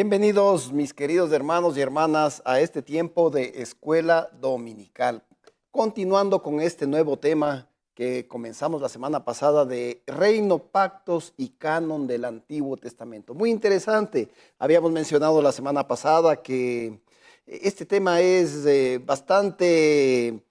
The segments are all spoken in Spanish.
Bienvenidos, mis queridos hermanos y hermanas, a este tiempo de escuela dominical. Continuando con este nuevo tema que comenzamos la semana pasada de reino, pactos y canon del Antiguo Testamento. Muy interesante. Habíamos mencionado la semana pasada que este tema es bastante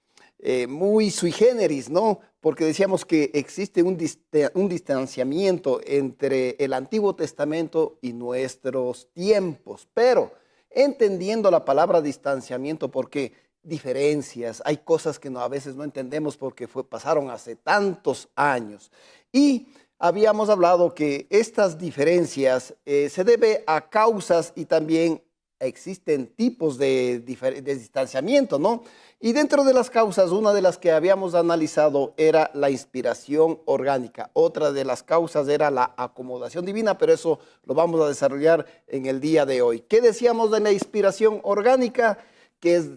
muy sui generis, ¿no? Porque decíamos que existe un distanciamiento entre el Antiguo Testamento y nuestros tiempos, pero entendiendo la palabra distanciamiento, porque diferencias, hay cosas que a veces no entendemos porque pasaron hace tantos años. Y habíamos hablado que estas diferencias se debe a causas y también existen tipos de distanciamiento, ¿no? Y dentro de las causas, una de las que habíamos analizado era la inspiración orgánica. Otra de las causas era la acomodación divina, pero eso lo vamos a desarrollar en el día de hoy. ¿Qué decíamos de la inspiración orgánica? Que es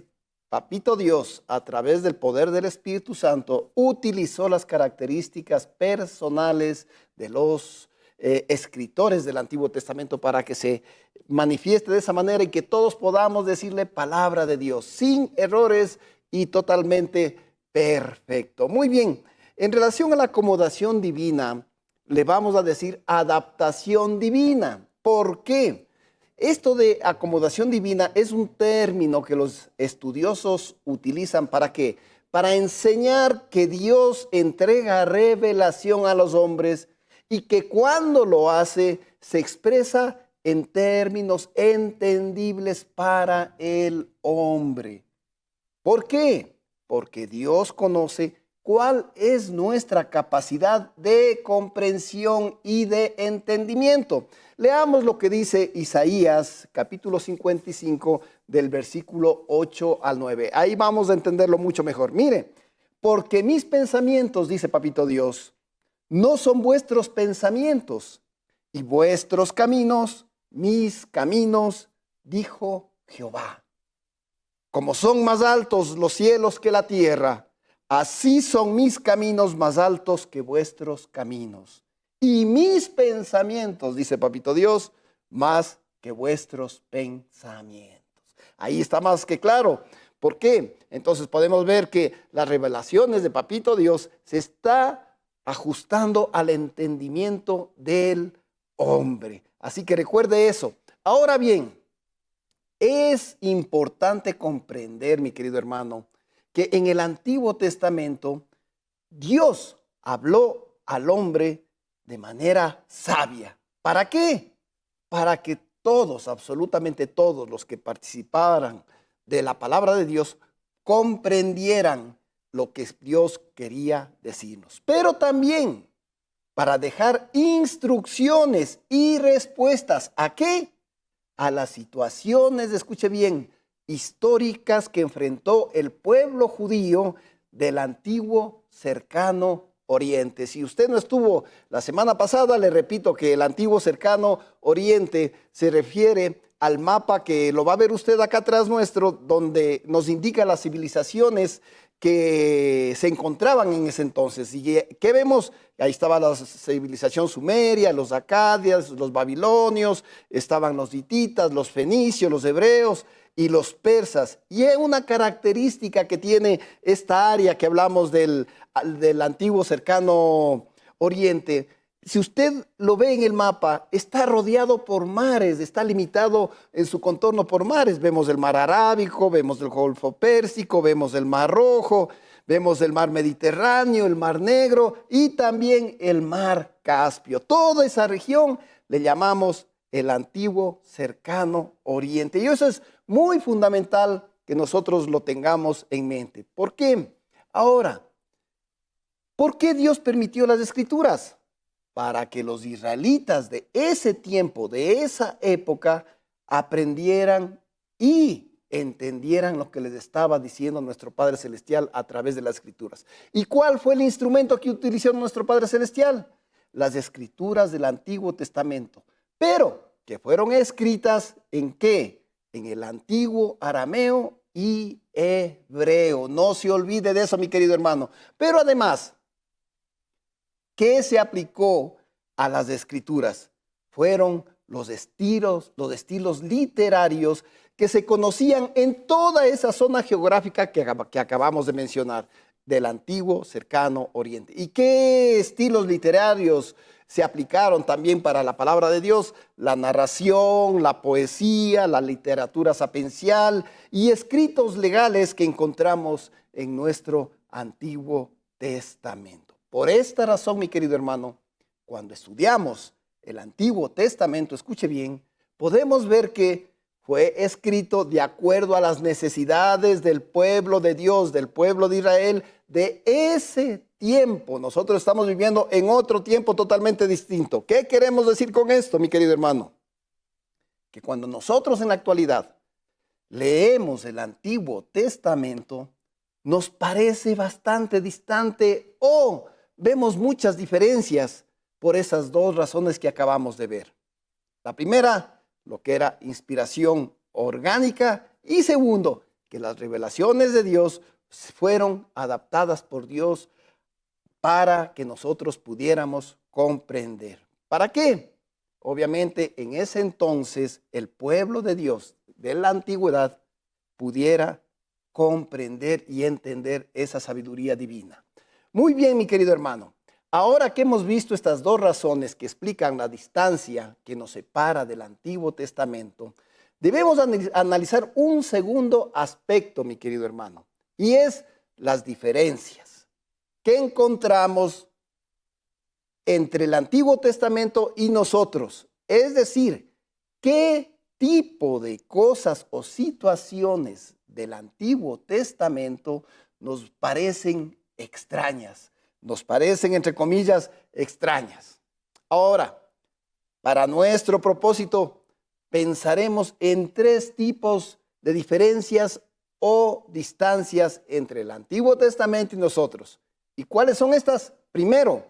Papito Dios, a través del poder del Espíritu Santo, utilizó las características personales de los escritores del Antiguo Testamento para que se manifieste de esa manera y que todos podamos decirle palabra de Dios sin errores y totalmente perfecto. Muy bien, en relación a la acomodación divina, le vamos a decir adaptación divina. ¿Por qué? Esto de acomodación divina es un término que los estudiosos utilizan ¿para qué? Para enseñar que Dios entrega revelación a los hombres y que cuando lo hace se expresa en términos entendibles para el hombre. ¿Por qué? Porque Dios conoce cuál es nuestra capacidad de comprensión y de entendimiento. Leamos lo que dice Isaías, capítulo 55, del versículo 8 al 9. Ahí vamos a entenderlo mucho mejor. Mire, porque mis pensamientos, dice Papito Dios, no son vuestros pensamientos, y vuestros caminos, mis caminos, dijo Jehová. Como son más altos los cielos que la tierra, así son mis caminos más altos que vuestros caminos. Y mis pensamientos, dice Papito Dios, más que vuestros pensamientos. Ahí está más que claro. ¿Por qué? Entonces podemos ver que las revelaciones de Papito Dios se está ajustando al entendimiento del hombre. Así que recuerde eso. Ahora bien, es importante comprender, mi querido hermano, que en el Antiguo Testamento Dios habló al hombre de manera sabia. ¿Para qué? Para que todos, absolutamente todos los que participaran de la palabra de Dios comprendieran lo que Dios quería decirnos. Pero también para dejar instrucciones y respuestas. ¿A qué? A las situaciones, escuche bien, históricas que enfrentó el pueblo judío del antiguo cercano Oriente. Si usted no estuvo la semana pasada, le repito que el antiguo cercano Oriente se refiere al mapa que lo va a ver usted acá atrás nuestro, donde nos indica las civilizaciones que se encontraban en ese entonces. ¿Y qué vemos? Ahí estaba la civilización sumeria, los acadias, los babilonios, estaban los hititas, los fenicios, los hebreos y los persas. Y es una característica que tiene esta área que hablamos del antiguo cercano Oriente. Si usted lo ve en el mapa, está rodeado por mares, está limitado en su contorno por mares. Vemos el mar Arábico, vemos el Golfo Pérsico, vemos el Mar Rojo, vemos el mar Mediterráneo, el Mar Negro y también el mar Caspio. Toda esa región le llamamos el antiguo cercano Oriente. Y eso es muy fundamental que nosotros lo tengamos en mente. ¿Por qué? Ahora, ¿por qué Dios permitió las Escrituras? Para que los israelitas de ese tiempo, de esa época, aprendieran y entendieran lo que les estaba diciendo nuestro Padre Celestial a través de las Escrituras. ¿Y cuál fue el instrumento que utilizó nuestro Padre Celestial? Las Escrituras del Antiguo Testamento, pero que fueron escritas ¿en qué? En el antiguo arameo y hebreo. No se olvide de eso, mi querido hermano. Pero además, ¿qué se aplicó a las Escrituras? Fueron los estilos literarios que se conocían en toda esa zona geográfica que acabamos de mencionar, del antiguo cercano oriente. ¿Y qué estilos literarios se aplicaron también para la palabra de Dios? La narración, la poesía, la literatura sapiencial y escritos legales que encontramos en nuestro Antiguo Testamento. Por esta razón, mi querido hermano, cuando estudiamos el Antiguo Testamento, escuche bien, podemos ver que fue escrito de acuerdo a las necesidades del pueblo de Dios, del pueblo de Israel, de ese tiempo. Nosotros estamos viviendo en otro tiempo totalmente distinto. ¿Qué queremos decir con esto, mi querido hermano? Que cuando nosotros en la actualidad leemos el Antiguo Testamento, nos parece bastante distante o vemos muchas diferencias por esas dos razones que acabamos de ver. La primera, lo que era inspiración orgánica, y segundo, que las revelaciones de Dios fueron adaptadas por Dios para que nosotros pudiéramos comprender. ¿Para qué? Obviamente en ese entonces el pueblo de Dios de la antigüedad pudiera comprender y entender esa sabiduría divina. Muy bien, mi querido hermano. Ahora que hemos visto estas dos razones que explican la distancia que nos separa del Antiguo Testamento, debemos analizar un segundo aspecto, mi querido hermano, y es las diferencias que encontramos entre el Antiguo Testamento y nosotros. Es decir, qué tipo de cosas o situaciones del Antiguo Testamento nos parecen extrañas. Nos parecen, entre comillas, extrañas. Ahora, para nuestro propósito, pensaremos en tres tipos de diferencias o distancias entre el Antiguo Testamento y nosotros. ¿Y cuáles son estas? Primero,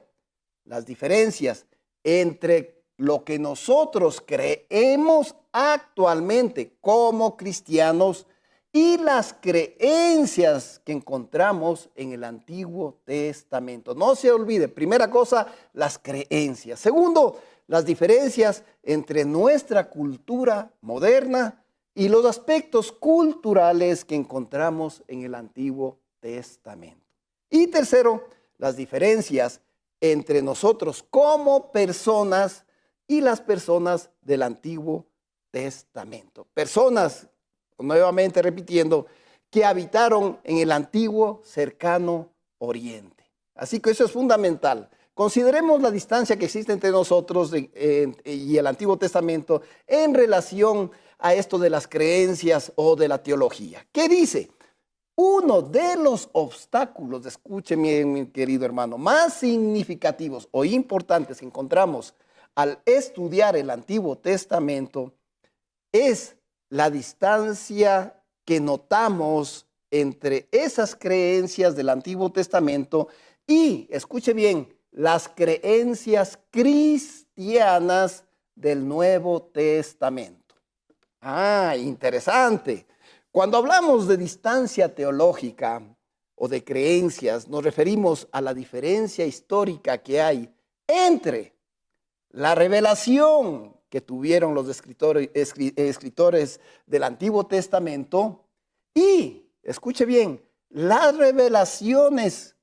las diferencias entre lo que nosotros creemos actualmente como cristianos y las creencias que encontramos en el Antiguo Testamento. No se olvide, primera cosa, las creencias. Segundo, las diferencias entre nuestra cultura moderna y los aspectos culturales que encontramos en el Antiguo Testamento. Y tercero, las diferencias entre nosotros como personas y las personas del Antiguo Testamento. Personas, nuevamente repitiendo, que habitaron en el antiguo cercano oriente. Así que eso es fundamental. Consideremos la distancia que existe entre nosotros y el Antiguo Testamento en relación a esto de las creencias o de la teología. ¿Qué dice? Uno de los obstáculos, escúcheme mi querido hermano, más significativos o importantes que encontramos al estudiar el Antiguo Testamento es la distancia que notamos entre esas creencias del Antiguo Testamento y, escuche bien, las creencias cristianas del Nuevo Testamento. Ah, interesante. Cuando hablamos de distancia teológica o de creencias, nos referimos a la diferencia histórica que hay entre la revelación que tuvieron los escritores del Antiguo Testamento y, escuche bien, las revelaciones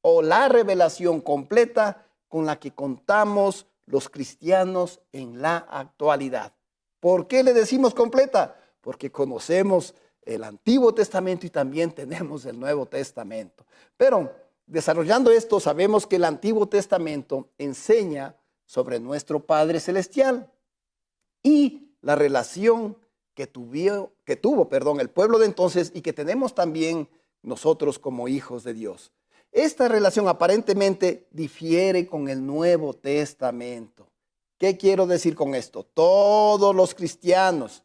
o la revelación completa con la que contamos los cristianos en la actualidad. ¿Por qué le decimos completa? Porque conocemos el Antiguo Testamento y también tenemos el Nuevo Testamento. Pero desarrollando esto, sabemos que el Antiguo Testamento enseña sobre nuestro Padre Celestial y la relación que tuvo el pueblo de entonces y que tenemos también nosotros como hijos de Dios. Esta relación aparentemente difiere con el Nuevo Testamento. ¿Qué quiero decir con esto? Todos los cristianos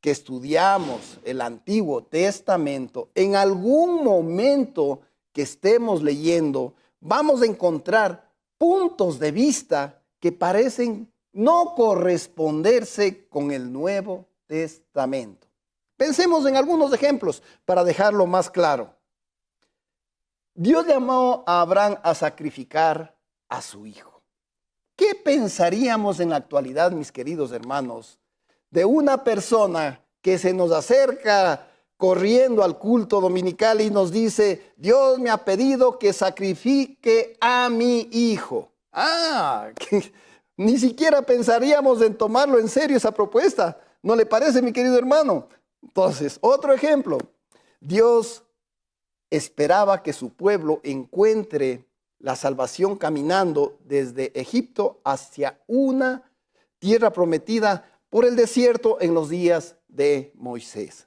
que estudiamos el Antiguo Testamento, en algún momento que estemos leyendo, vamos a encontrar puntos de vista que parecen no corresponderse con el Nuevo Testamento. Pensemos en algunos ejemplos para dejarlo más claro. Dios llamó a Abraham a sacrificar a su hijo. ¿Qué pensaríamos en la actualidad, mis queridos hermanos, de una persona que se nos acerca corriendo al culto dominical y nos dice: Dios me ha pedido que sacrifique a mi hijo? Que ni siquiera pensaríamos en tomarlo en serio esa propuesta. ¿No le parece, mi querido hermano? Entonces, otro ejemplo. Dios esperaba que su pueblo encuentre la salvación caminando desde Egipto hacia una tierra prometida por el desierto en los días de Moisés.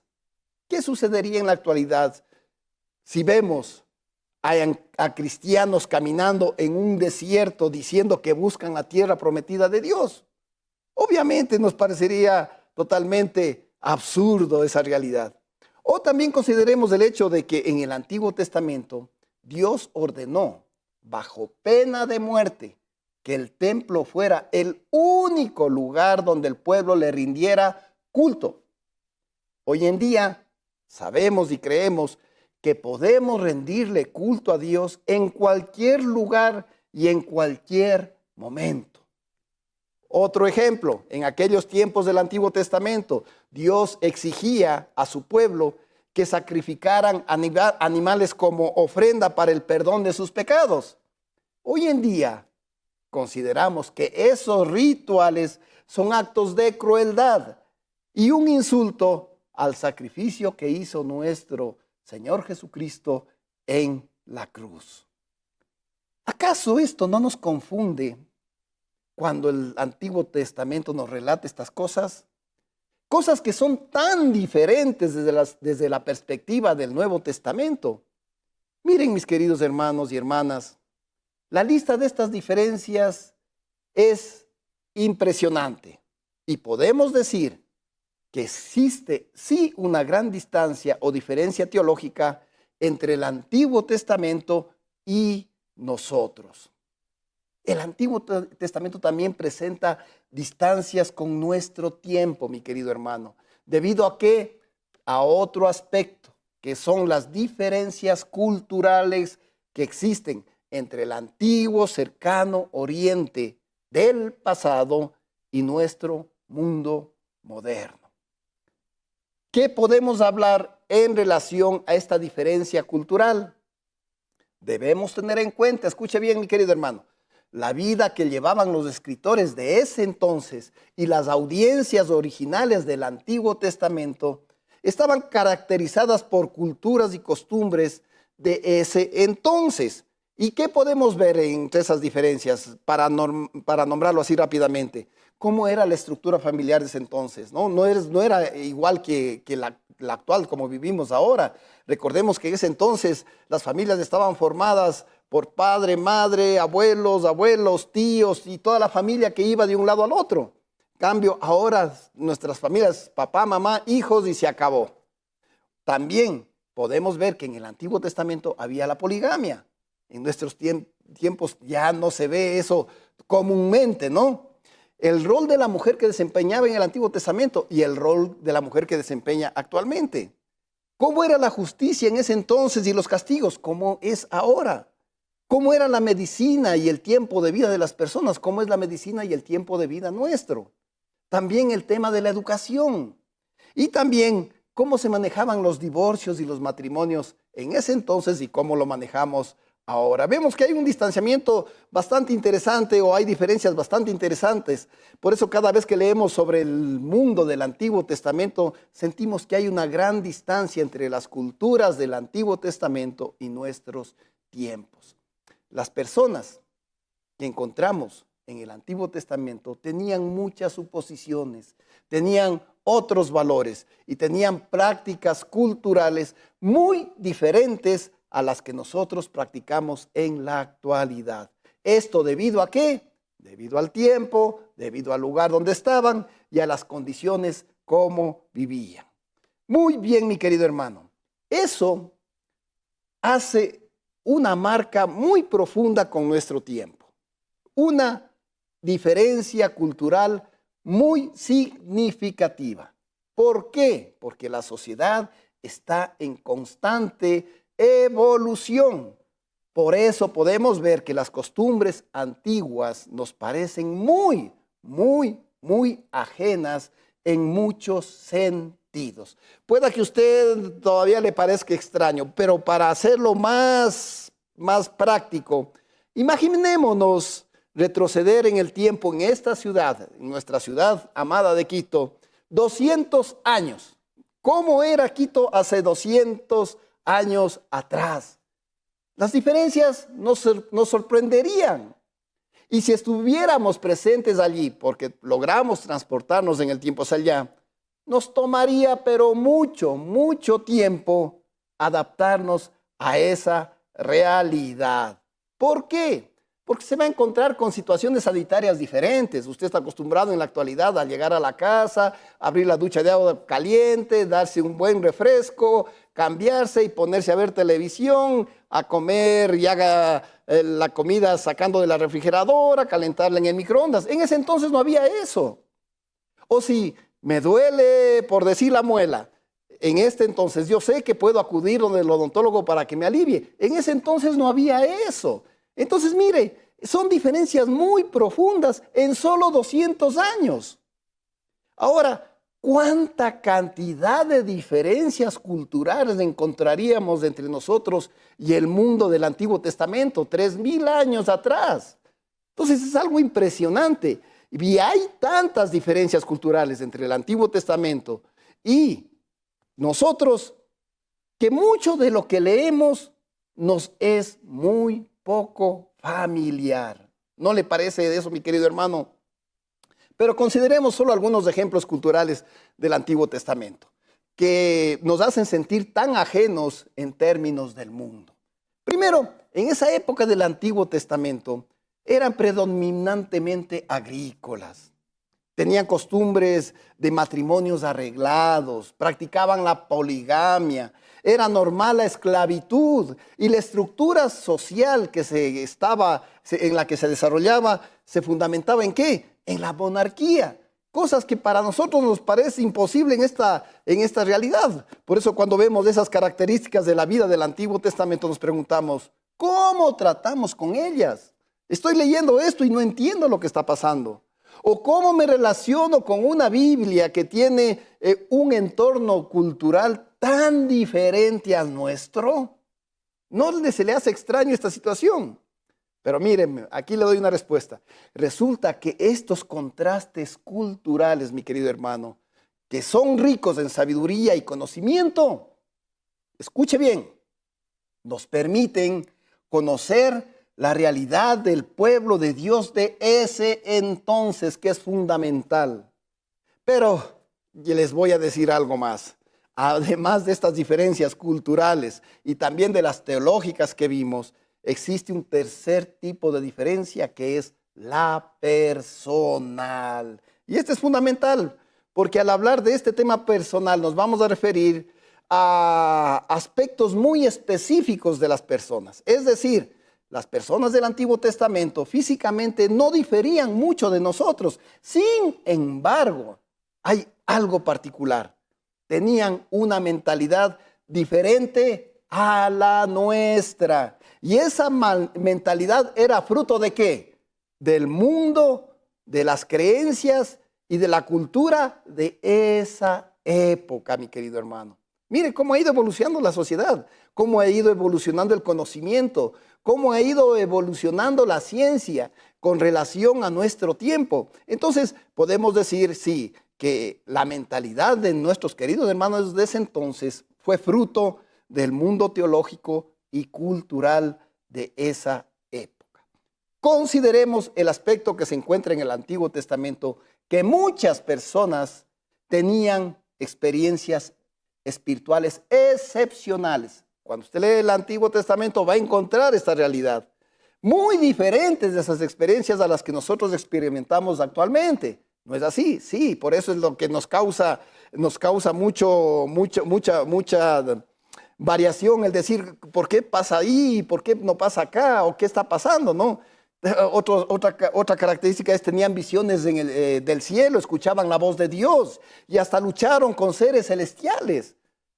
¿Qué sucedería en la actualidad si vemos a cristianos caminando en un desierto diciendo que buscan la tierra prometida de Dios? Obviamente nos parecería totalmente absurdo esa realidad. O también consideremos el hecho de que en el Antiguo Testamento Dios ordenó, bajo pena de muerte, que el templo fuera el único lugar donde el pueblo le rindiera culto. Hoy en día sabemos y creemos que podemos rendirle culto a Dios en cualquier lugar y en cualquier momento. Otro ejemplo, en aquellos tiempos del Antiguo Testamento, Dios exigía a su pueblo que sacrificaran animales como ofrenda para el perdón de sus pecados. Hoy en día consideramos que esos rituales son actos de crueldad y un insulto al sacrificio que hizo nuestro Señor Jesucristo en la cruz. ¿Acaso esto no nos confunde cuando el Antiguo Testamento nos relata estas cosas? Cosas que son tan diferentes desde la perspectiva del Nuevo Testamento. Miren, mis queridos hermanos y hermanas, la lista de estas diferencias es impresionante y podemos decir que existe sí una gran distancia o diferencia teológica entre el Antiguo Testamento y nosotros. El Antiguo Testamento también presenta distancias con nuestro tiempo, mi querido hermano. ¿Debido a qué? A otro aspecto, que son las diferencias culturales que existen entre el antiguo cercano oriente del pasado y nuestro mundo moderno. ¿Qué podemos hablar en relación a esta diferencia cultural? Debemos tener en cuenta, escuche bien, mi querido hermano, la vida que llevaban los escritores de ese entonces y las audiencias originales del Antiguo Testamento estaban caracterizadas por culturas y costumbres de ese entonces. ¿Y qué podemos ver entre esas diferencias para nombrarlo así rápidamente? ¿Cómo era la estructura familiar de ese entonces? No era igual que la actual, como vivimos ahora. Recordemos que en ese entonces las familias estaban formadas por padre, madre, abuelos, tíos y toda la familia que iba de un lado al otro. En cambio, ahora nuestras familias, papá, mamá, hijos y se acabó. También podemos ver que en el Antiguo Testamento había la poligamia. En nuestros tiempos ya no se ve eso comúnmente, ¿no? El rol de la mujer que desempeñaba en el Antiguo Testamento y el rol de la mujer que desempeña actualmente. ¿Cómo era la justicia en ese entonces y los castigos? ¿Cómo es ahora? ¿Cómo era la medicina y el tiempo de vida de las personas? ¿Cómo es la medicina y el tiempo de vida nuestro? También el tema de la educación. Y también cómo se manejaban los divorcios y los matrimonios en ese entonces y cómo lo manejamos ahora. Vemos que hay un distanciamiento bastante interesante o hay diferencias bastante interesantes. Por eso cada vez que leemos sobre el mundo del Antiguo Testamento, sentimos que hay una gran distancia entre las culturas del Antiguo Testamento y nuestros tiempos. Las personas que encontramos en el Antiguo Testamento tenían muchas suposiciones, tenían otros valores y tenían prácticas culturales muy diferentes a las que nosotros practicamos en la actualidad. ¿Esto debido a qué? Debido al tiempo, debido al lugar donde estaban y a las condiciones como vivían. Muy bien, mi querido hermano. Eso hace una marca muy profunda con nuestro tiempo. Una diferencia cultural muy significativa. ¿Por qué? Porque la sociedad está en constante evolución. Por eso podemos ver que las costumbres antiguas nos parecen muy ajenas en muchos sentidos. Pueda que a usted todavía le parezca extraño, pero para hacerlo más práctico, imaginémonos retroceder en el tiempo en esta ciudad, en nuestra ciudad amada de Quito, 200 años. ¿Cómo era Quito hace 200 años atrás? Las diferencias nos sorprenderían. Y si estuviéramos presentes allí, porque logramos transportarnos en el tiempo hacia allá, nos tomaría pero mucho tiempo adaptarnos a esa realidad. ¿Por qué? Porque se va a encontrar con situaciones sanitarias diferentes. Usted está acostumbrado en la actualidad a llegar a la casa, abrir la ducha de agua caliente, darse un buen refresco, cambiarse y ponerse a ver televisión, a comer y haga la comida sacando de la refrigeradora, calentarla en el microondas. En ese entonces no había eso. O si me duele, por decir, la muela, en este entonces yo sé que puedo acudir donde el odontólogo para que me alivie. En ese entonces no había eso. Entonces, mire, son diferencias muy profundas en solo 200 años. Ahora, ¿cuánta cantidad de diferencias culturales encontraríamos entre nosotros y el mundo del Antiguo Testamento, 3000 años atrás? Entonces, es algo impresionante. Y hay tantas diferencias culturales entre el Antiguo Testamento y nosotros que mucho de lo que leemos nos es muy poco familiar. ¿No le parece eso, mi querido hermano? Pero consideremos solo algunos ejemplos culturales del Antiguo Testamento que nos hacen sentir tan ajenos en términos del mundo. Primero, en esa época del Antiguo Testamento eran predominantemente agrícolas. Tenían costumbres de matrimonios arreglados, practicaban la poligamia, era normal la esclavitud y la estructura social en la que se desarrollaba se fundamentaba ¿en qué? En la monarquía. Cosas que para nosotros nos parece imposible en esta realidad. Por eso cuando vemos esas características de la vida del Antiguo Testamento nos preguntamos, ¿cómo tratamos con ellas? Estoy leyendo esto y no entiendo lo que está pasando. ¿O cómo me relaciono con una Biblia que tiene un entorno cultural tan diferente al nuestro? ¿No se le hace extraño esta situación? Pero miren, aquí le doy una respuesta. Resulta que estos contrastes culturales, mi querido hermano, que son ricos en sabiduría y conocimiento, escuche bien, nos permiten conocer la realidad del pueblo de Dios de ese entonces, que es fundamental. Pero les voy a decir algo más. Además de estas diferencias culturales y también de las teológicas que vimos, existe un tercer tipo de diferencia que es la personal. Y este es fundamental, porque al hablar de este tema personal nos vamos a referir a aspectos muy específicos de las personas. Es decir, las personas del Antiguo Testamento físicamente no diferían mucho de nosotros. Sin embargo, hay algo particular. Tenían una mentalidad diferente a la nuestra. Y esa mentalidad era fruto ¿de qué? Del mundo, de las creencias y de la cultura de esa época, mi querido hermano. Mire cómo ha ido evolucionando la sociedad, cómo ha ido evolucionando el conocimiento, cómo ha ido evolucionando la ciencia con relación a nuestro tiempo. Entonces, podemos decir, sí, que la mentalidad de nuestros queridos hermanos de ese entonces fue fruto del mundo teológico y cultural de esa época. Consideremos el aspecto que se encuentra en el Antiguo Testamento, que muchas personas tenían experiencias espirituales excepcionales. Cuando usted lee el Antiguo Testamento va a encontrar esta realidad, muy diferentes de esas experiencias a las que nosotros experimentamos actualmente. ¿No es así? Sí, por eso es lo que nos causa mucha variación el decir, ¿por qué pasa ahí? ¿Por qué no pasa acá? ¿O qué está pasando? ¿No? Otra característica es tenían visiones del cielo, escuchaban la voz de Dios y hasta lucharon con seres celestiales.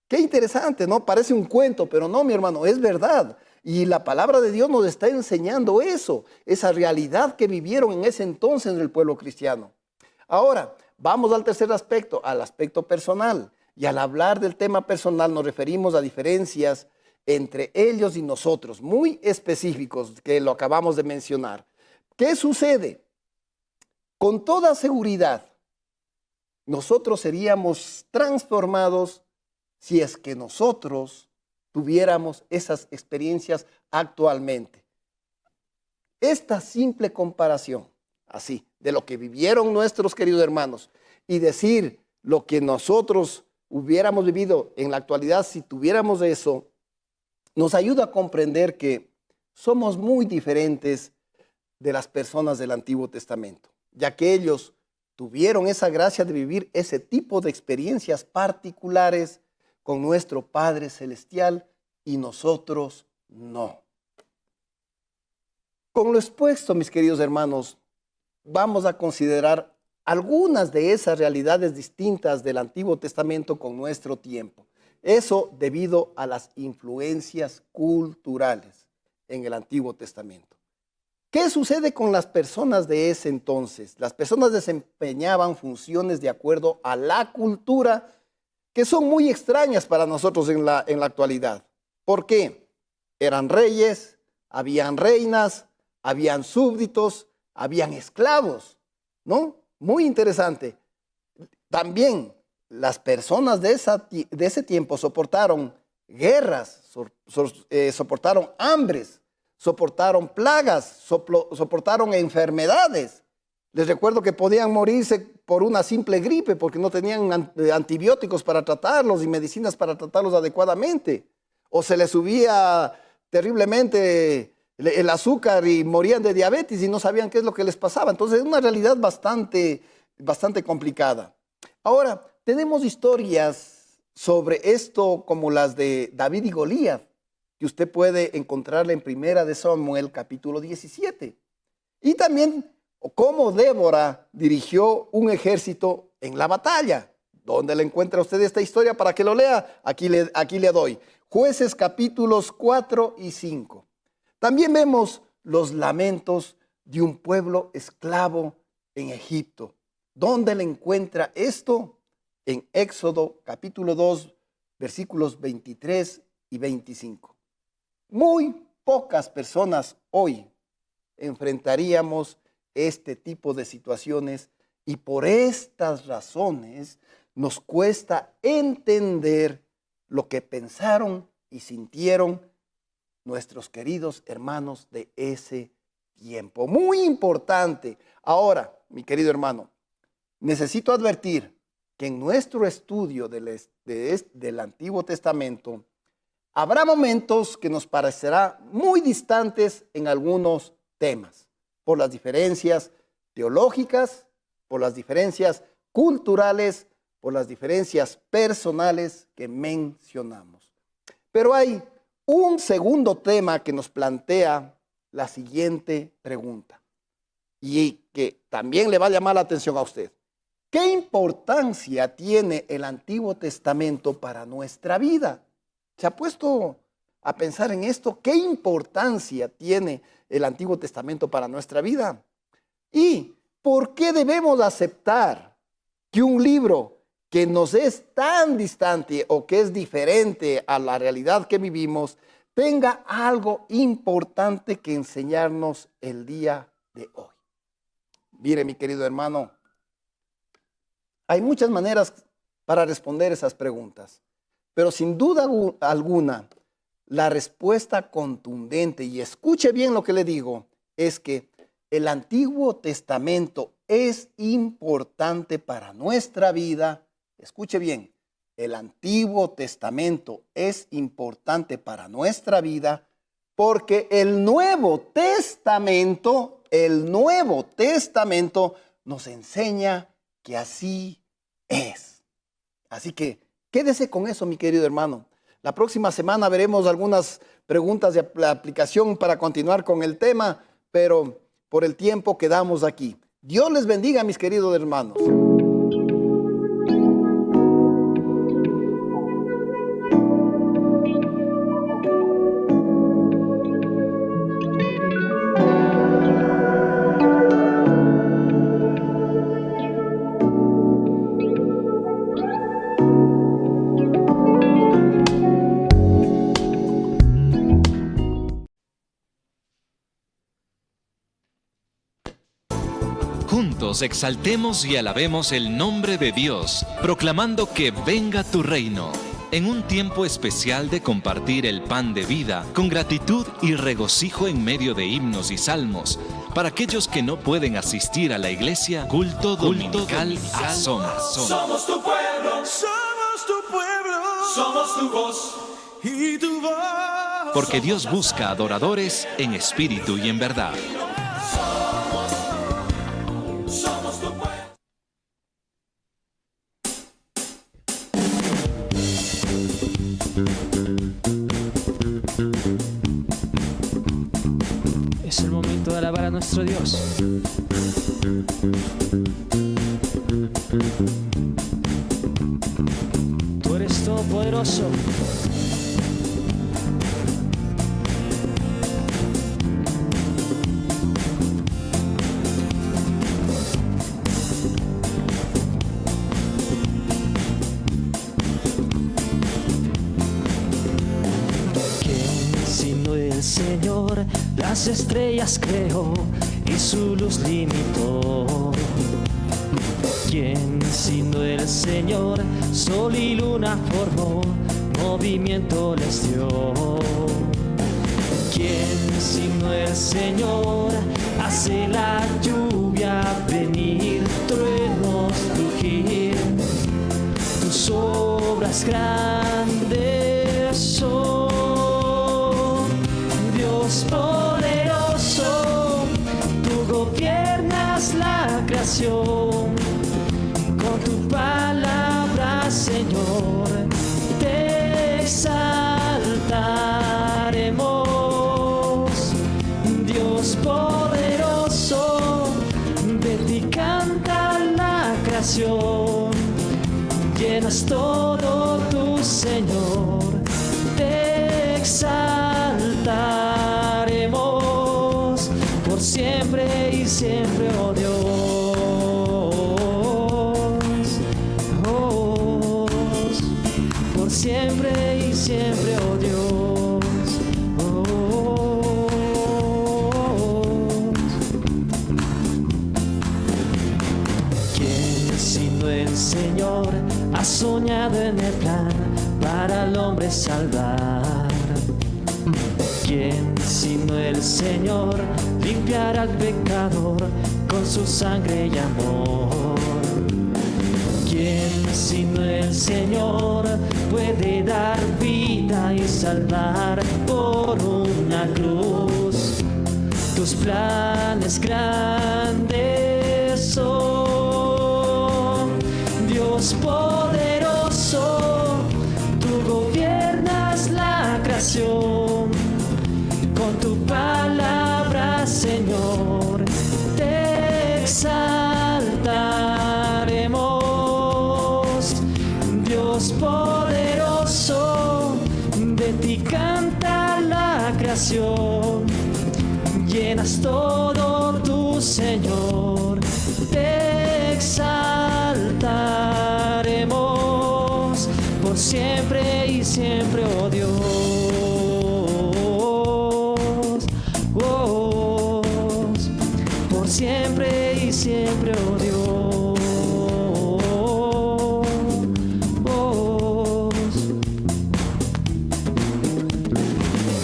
Qué interesante, ¿no? Parece un cuento, pero no, mi hermano, es verdad. Y la palabra de Dios nos está enseñando eso, esa realidad que vivieron en ese entonces en el pueblo cristiano. Ahora, vamos al tercer aspecto, al aspecto personal. Y al hablar del tema personal nos referimos a diferencias entre ellos y nosotros, muy específicos, que lo acabamos de mencionar. ¿Qué sucede? Con toda seguridad, nosotros seríamos transformados si es que nosotros tuviéramos esas experiencias actualmente. Esta simple comparación, así, de lo que vivieron nuestros queridos hermanos y decir lo que nosotros hubiéramos vivido en la actualidad si tuviéramos eso, nos ayuda a comprender que somos muy diferentes de las personas del Antiguo Testamento, ya que ellos tuvieron esa gracia de vivir ese tipo de experiencias particulares con nuestro Padre Celestial y nosotros no. Con lo expuesto, mis queridos hermanos, vamos a considerar algunas de esas realidades distintas del Antiguo Testamento con nuestro tiempo. Eso debido a las influencias culturales en el Antiguo Testamento. ¿Qué sucede con las personas de ese entonces? Las personas desempeñaban funciones de acuerdo a la cultura que son muy extrañas para nosotros en la actualidad. ¿Por qué? Eran reyes, habían reinas, habían súbditos, habían esclavos, ¿no? Muy interesante. También las personas de ese tiempo soportaron guerras, soportaron hambres, soportaron plagas, soportaron enfermedades. Les recuerdo que podían morirse por una simple gripe porque no tenían antibióticos para tratarlos y medicinas para tratarlos adecuadamente. O se les subía terriblemente el azúcar y morían de diabetes y no sabían qué es lo que les pasaba. Entonces es una realidad bastante complicada. Ahora, tenemos historias sobre esto como las de David y Goliat, que usted puede encontrarla en Primera de Samuel, capítulo 17. Y también cómo Débora dirigió un ejército en la batalla. ¿Dónde le encuentra usted esta historia para que lo lea? Aquí le doy. Jueces capítulos 4 y 5. También vemos los lamentos de un pueblo esclavo en Egipto. ¿Dónde le encuentra esto? En Éxodo capítulo 2, versículos 23 y 25. Muy pocas personas hoy enfrentaríamos este tipo de situaciones y por estas razones nos cuesta entender lo que pensaron y sintieron nuestros queridos hermanos de ese tiempo. Muy importante. Ahora, mi querido hermano, necesito advertir que en nuestro estudio del Antiguo Testamento habrá momentos que nos parecerá muy distantes en algunos temas, por las diferencias teológicas, por las diferencias culturales, por las diferencias personales que mencionamos. Pero hay un segundo tema que nos plantea la siguiente pregunta y que también le va a llamar la atención a usted. ¿Qué importancia tiene el Antiguo Testamento para nuestra vida? ¿Se ha puesto a pensar en esto? ¿Qué importancia tiene el Antiguo Testamento para nuestra vida? ¿Y por qué debemos aceptar que un libro que nos es tan distante o que es diferente a la realidad que vivimos tenga algo importante que enseñarnos el día de hoy? Mire, mi querido hermano, hay muchas maneras para responder esas preguntas, pero sin duda alguna, la respuesta contundente, y escuche bien lo que le digo, es que el Antiguo Testamento es importante para nuestra vida. Escuche bien, el Antiguo Testamento es importante para nuestra vida porque el Nuevo Testamento nos enseña que así es. Así que quédese con eso, mi querido hermano. La próxima semana veremos algunas preguntas de aplicación para continuar con el tema, pero por el tiempo quedamos aquí. Dios les bendiga, mis queridos hermanos. Juntos exaltemos y alabemos el nombre de Dios, proclamando que venga tu reino. En un tiempo especial de compartir el pan de vida, con gratitud y regocijo en medio de himnos y salmos, para aquellos que no pueden asistir a la iglesia, culto dominical a Somas. Somos tu pueblo, somos tu voz y tu voz. Porque Dios busca adoradores en espíritu y en verdad. Somos tu pueblo. Es el momento de alabar a nuestro Dios. Tú eres todopoderoso. El Señor las estrellas creó y su luz limitó. ¿Quién sino el Señor sol y luna formó, movimiento les dio? ¿Quién sino el Señor hace la lluvia venir, truenos rugir? Tus obras grandes son. Dios poderoso, tú gobiernas la creación. Con tu palabra, Señor, te exaltaremos. Dios poderoso, de ti canta la creación. Llenas todo tu Señor, te exaltaremos por siempre y siempre, oh Dios. Oh, por siempre y siempre, oh Dios. Oh, ¿quién sino el Señor ha soñado en el plan para el hombre salvar? ¿Quién sino el Señor limpiará al pecador con su sangre y amor? ¿Quién sino el Señor puede dar vida y salvar por una cruz? Tus planes grandes son, Dios poderoso, tú gobiernas la creación. Con tu palabra, Señor, te exaltaremos. Dios poderoso, de ti canta la creación. Llenas todo tu Señor, te exaltaremos por siempre y siempre, oh Dios. Por siempre y siempre, oh Dios.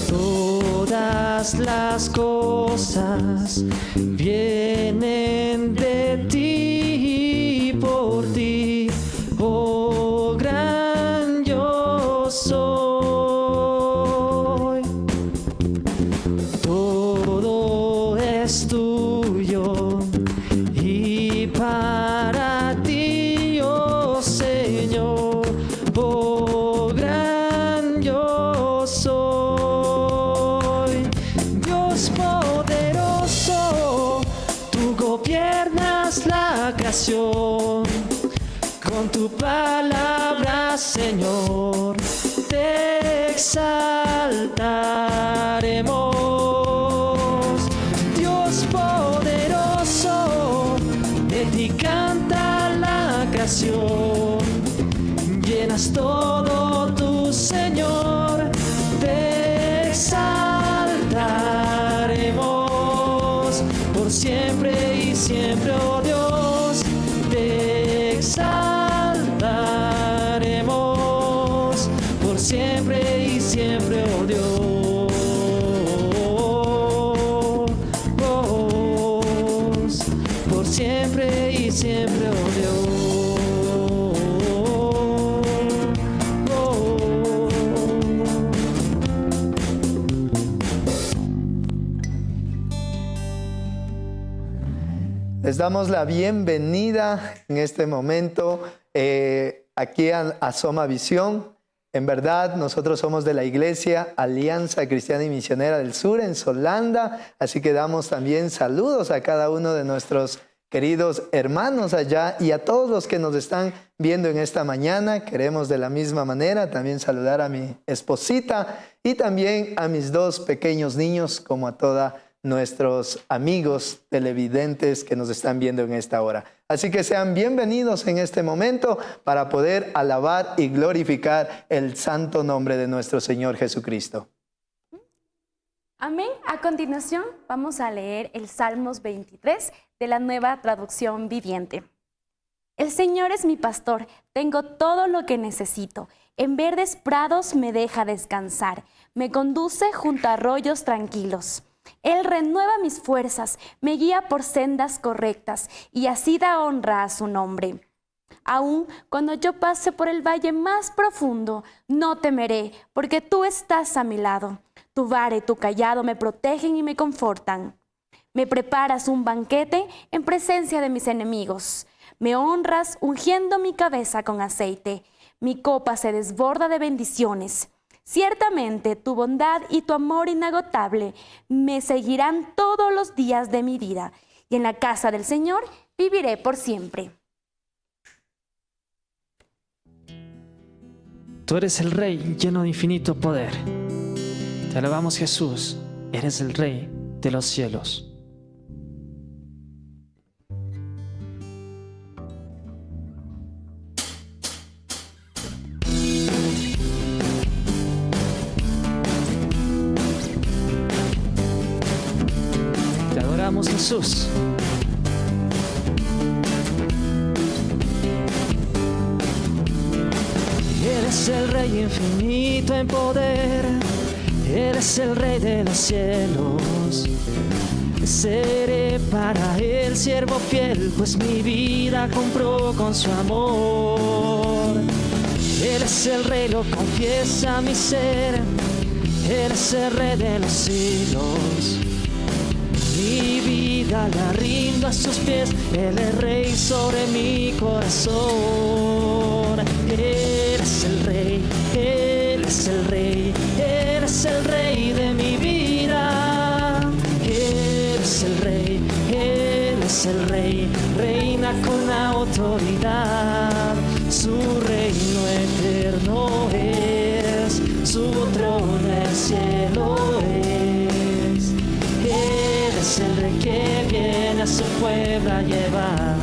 Todas las cosas vienen de ti, por ti, oh gran yo soy. Todo es tuyo y para ti, oh Señor, oh gran yo soy. Dios poderoso, tú gobiernas la creación. Con tu palabra, Señor, te exaltaremos. Dios poderoso, de ti canta la creación. Llenas todo tu Señor, te exaltaremos por siempre y siempre, oh Dios, te exaltaremos por siempre y siempre, oh Dios. Por siempre y siempre, oh Dios. Les damos la bienvenida en este momento aquí a Soma Visión. En verdad, nosotros somos de la Iglesia Alianza Cristiana y Misionera del Sur en Solanda, así que damos también saludos a cada uno de nuestros queridos hermanos allá y a todos los que nos están viendo en esta mañana. Queremos de la misma manera también saludar a mi esposita y también a mis dos pequeños niños, como a todos nuestros amigos televidentes que nos están viendo en esta hora. Así que sean bienvenidos en este momento para poder alabar y glorificar el santo nombre de nuestro Señor Jesucristo. Amén. A continuación vamos a leer el Salmos 23 de la Nueva Traducción Viviente. El Señor es mi pastor, tengo todo lo que necesito. En verdes prados me deja descansar, me conduce junto a arroyos tranquilos. Él renueva mis fuerzas, me guía por sendas correctas y así da honra a su nombre. Aun cuando yo pase por el valle más profundo, no temeré, porque tú estás a mi lado. Tu vara y tu cayado me protegen y me confortan. Me preparas un banquete en presencia de mis enemigos. Me honras ungiendo mi cabeza con aceite. Mi copa se desborda de bendiciones. Ciertamente tu bondad y tu amor inagotable me seguirán todos los días de mi vida, y en la casa del Señor viviré por siempre. Tú eres el Rey lleno de infinito poder. Te alabamos, Jesús, eres el Rey de los cielos. Te adoramos, Jesús. Eres el Rey infinito en poder, eres el Rey de los cielos. Seré para él siervo fiel, pues mi vida compró con su amor. Eres el Rey, lo confiesa mi ser, eres el Rey de los siglos. Mi vida la rindo a sus pies, Él es Rey sobre mi corazón. Eres el Rey, Él es el Rey, eres el Rey de mi vida. Eres el Rey, Él es el Rey, reina con autoridad. Su reino eterno es, su trono el cielo es. Eres el Rey que viene a su pueblo a llevar.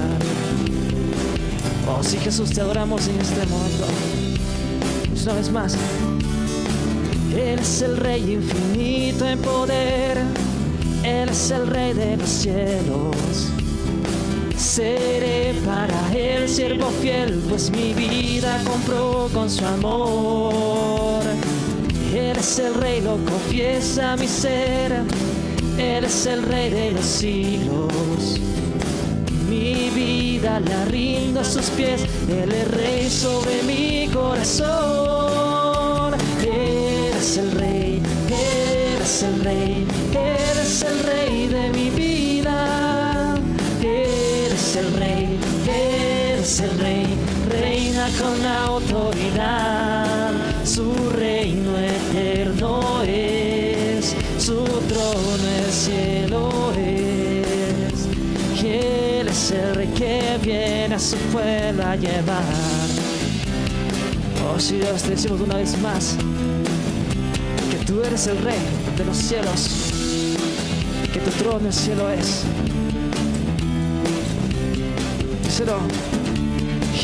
Oh, sí, Jesús, te adoramos en este momento. Una vez más. Eres el Rey infinito en poder, eres el Rey de los cielos. Seré para él siervo fiel, pues mi vida compró con su amor. Eres el Rey, lo confiesa mi ser, eres el Rey de los siglos. Mi vida la rindo a sus pies, Él es Rey sobre mi corazón. Eres el Rey, eres el Rey, eres el Rey de mi vida. Eres el Rey, eres el Rey, reina con autoridad. Su reino eterno es, su trono el cielo es. Él es el Rey que viene a su pueblo a llevar. Oh, sí, Dios, te decimos una vez más que tú eres el Rey de los cielos, que tu trono el cielo es. Díselo.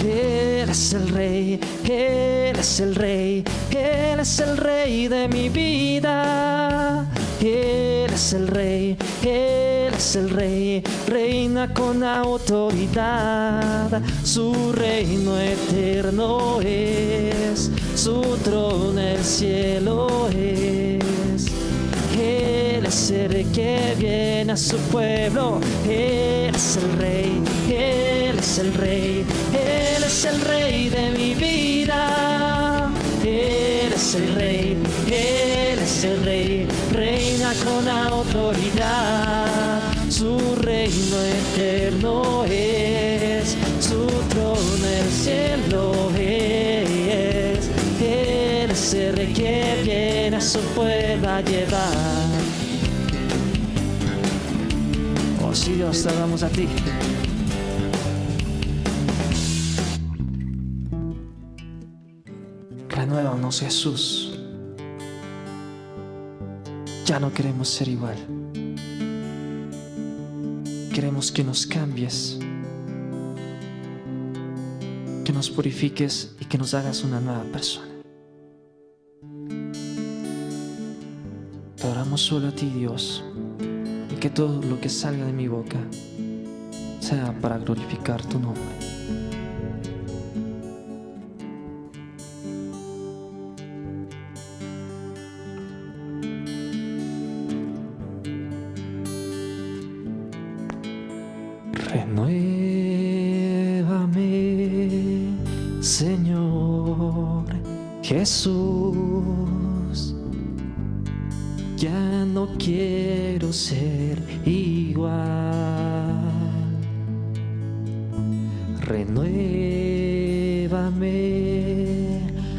Eres el Rey, eres el Rey, eres el Rey de mi vida. Él es el Rey, Él es el Rey, reina con autoridad. Su reino eterno es, su trono el cielo es. Él es el Rey que viene a su pueblo. Él es el Rey, Él es el Rey, Él es el Rey de mi vida. Él es el Rey, Él es el Rey, reina con autoridad. Su reino eterno es, su trono el cielo es. Él es el Rey que viene a su pueblo a llevar. Oh sí, Dios, te damos a ti. Renuévanos, Jesús. Ya no queremos ser igual. Queremos que nos cambies, que nos purifiques y que nos hagas una nueva persona. Te adoramos solo a ti, Dios, y que todo lo que salga de mi boca sea para glorificar tu nombre. Renuévame, Señor Jesús. Ya no quiero ser igual. Renuévame,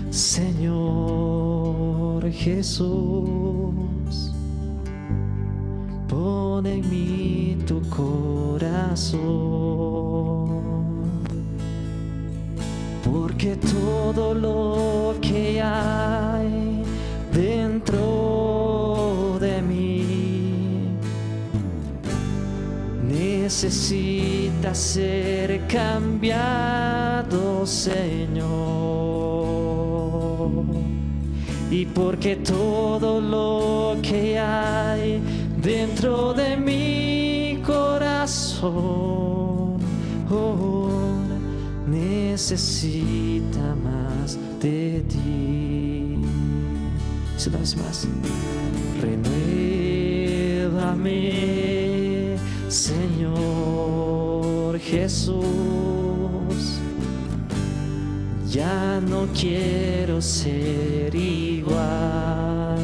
Señor Jesús. Pon en mí tu corazón, porque todo lo que hay dentro de mí necesita ser cambiado, Señor. Y porque todo lo que hay dentro de mi corazón necesita más de ti. Una vez más. Renuévame, Señor Jesús. Ya no quiero ser igual.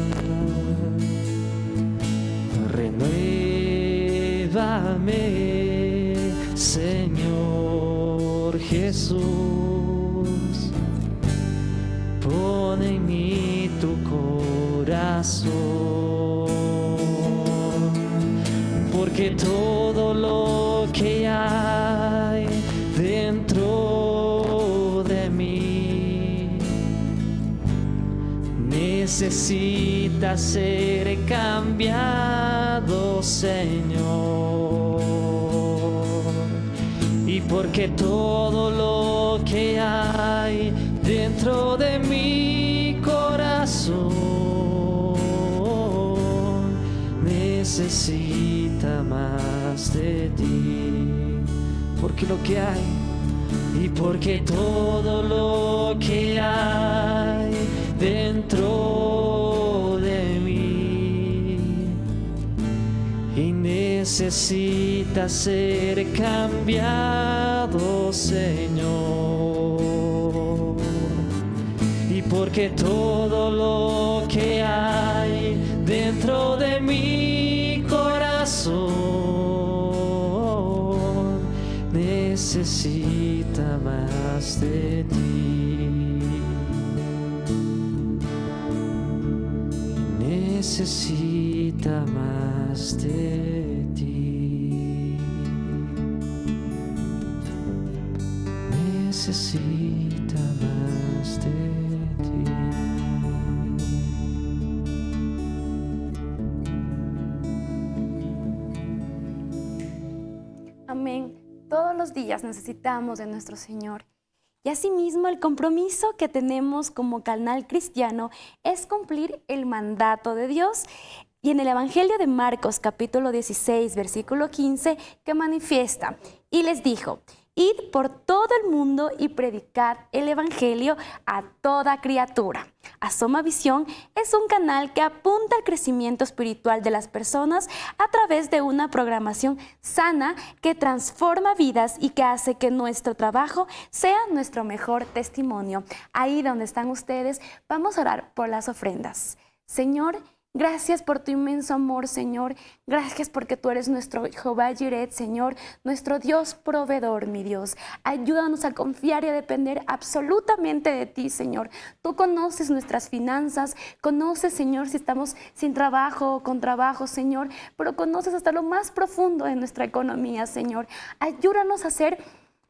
Renuévame, Señor Jesús. Pon en mí tu corazón, porque todo lo que hay dentro de mí necesita ser cambiado, Señor. Y porque todo lo que hay dentro de mi corazón necesita más de ti. Porque lo que hay, y porque todo lo que hay dentro de mí y necesita ser cambiado, Señor. Y porque todo lo que hay dentro de mi corazón necesita más de ti. Necesita más de ti. Necesita más de ti. Amén. Todos los días necesitamos de nuestro Señor. Y asimismo el compromiso que tenemos como canal cristiano es cumplir el mandato de Dios. Y en el Evangelio de Marcos, capítulo 16, versículo 15, que manifiesta, y les dijo, id por todo el mundo y predicad el Evangelio a toda criatura. Asoma Visión es un canal que apunta al crecimiento espiritual de las personas a través de una programación sana que transforma vidas y que hace que nuestro trabajo sea nuestro mejor testimonio. Ahí donde están ustedes, vamos a orar por las ofrendas. Señor, gracias por tu inmenso amor, Señor. Gracias porque tú eres nuestro Jehová Jireh, Señor, nuestro Dios proveedor, mi Dios. Ayúdanos a confiar y a depender absolutamente de ti, Señor. Tú conoces nuestras finanzas, conoces, Señor, si estamos sin trabajo o con trabajo, Señor, pero conoces hasta lo más profundo de nuestra economía, Señor. Ayúdanos a ser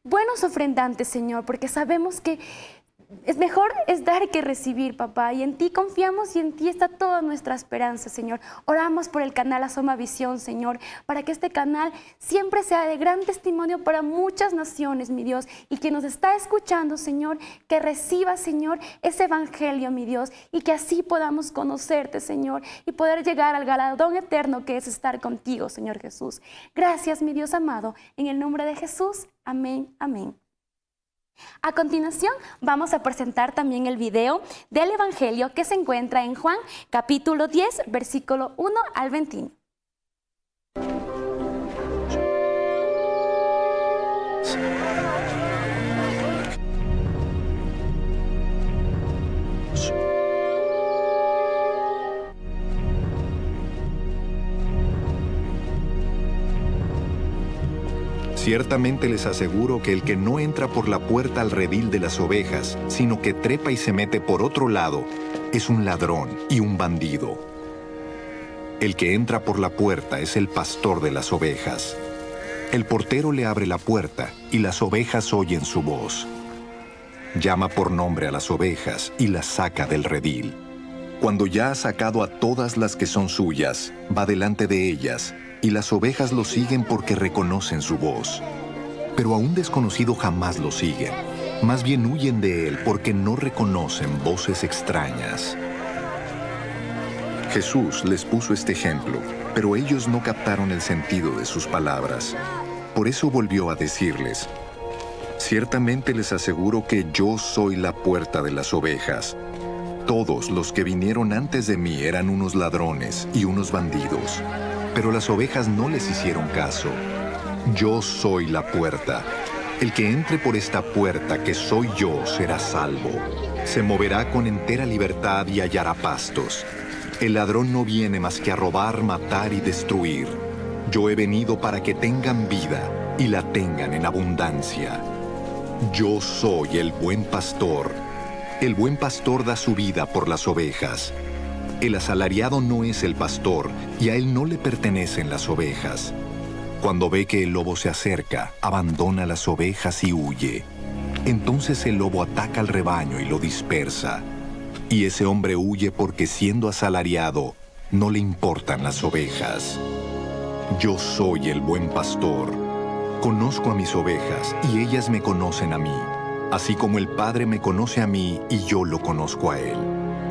buenos ofrendantes, Señor, porque sabemos que es mejor es dar que recibir, papá, y en ti confiamos y en ti está toda nuestra esperanza, Señor. Oramos por el canal Asoma Visión, Señor, para que este canal siempre sea de gran testimonio para muchas naciones, mi Dios, y quien nos está escuchando, Señor, que reciba, Señor, ese evangelio, mi Dios, y que así podamos conocerte, Señor, y poder llegar al galardón eterno que es estar contigo, Señor Jesús. Gracias, mi Dios amado, en el nombre de Jesús. Amén, amén. A continuación vamos a presentar también el video del Evangelio que se encuentra en Juan capítulo 10, versículo 1 al 21. Ciertamente les aseguro que el que no entra por la puerta al redil de las ovejas, sino que trepa y se mete por otro lado, es un ladrón y un bandido. El que entra por la puerta es el pastor de las ovejas. El portero le abre la puerta y las ovejas oyen su voz. Llama por nombre a las ovejas y las saca del redil. Cuando ya ha sacado a todas las que son suyas, va delante de ellas, y las ovejas lo siguen porque reconocen su voz. Pero a un desconocido jamás lo siguen. Más bien huyen de él porque no reconocen voces extrañas. Jesús les puso este ejemplo, pero ellos no captaron el sentido de sus palabras. Por eso volvió a decirles, ciertamente les aseguro que yo soy la puerta de las ovejas. Todos los que vinieron antes de mí eran unos ladrones y unos bandidos, pero las ovejas no les hicieron caso. Yo soy la puerta. El que entre por esta puerta, que soy yo, será salvo. Se moverá con entera libertad y hallará pastos. El ladrón no viene más que a robar, matar y destruir. Yo he venido para que tengan vida y la tengan en abundancia. Yo soy el buen pastor. El buen pastor da su vida por las ovejas. El asalariado no es el pastor, y a él no le pertenecen las ovejas. Cuando ve que el lobo se acerca, abandona las ovejas y huye. Entonces el lobo ataca al rebaño y lo dispersa. Y ese hombre huye porque siendo asalariado, no le importan las ovejas. Yo soy el buen pastor. Conozco a mis ovejas, y ellas me conocen a mí. Así como el Padre me conoce a mí, y yo lo conozco a él.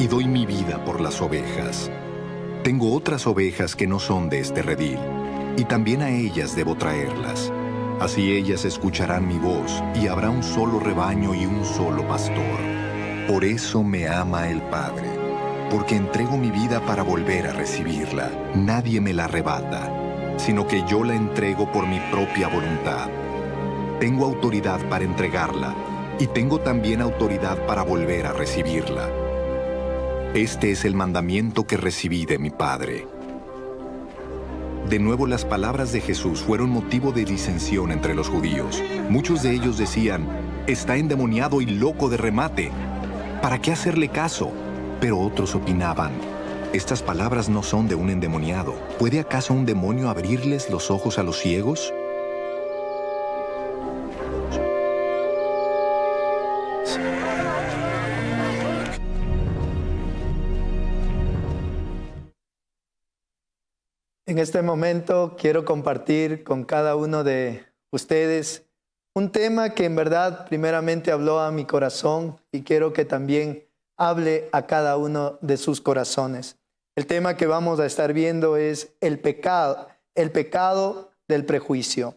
Y doy mi vida por las ovejas. Tengo otras ovejas que no son de este redil, y también a ellas debo traerlas. Así ellas escucharán mi voz, y habrá un solo rebaño y un solo pastor. Por eso me ama el Padre, porque entrego mi vida para volver a recibirla. Nadie me la arrebata, sino que yo la entrego por mi propia voluntad. Tengo autoridad para entregarla, y tengo también autoridad para volver a recibirla. Este es el mandamiento que recibí de mi Padre. De nuevo, las palabras de Jesús fueron motivo de disensión entre los judíos. Muchos de ellos decían, está endemoniado y loco de remate. ¿Para qué hacerle caso? Pero otros opinaban, estas palabras no son de un endemoniado. ¿Puede acaso un demonio abrirles los ojos a los ciegos? En este momento quiero compartir con cada uno de ustedes un tema que en verdad primeramente habló a mi corazón y quiero que también hable a cada uno de sus corazones. El tema que vamos a estar viendo es el pecado del prejuicio.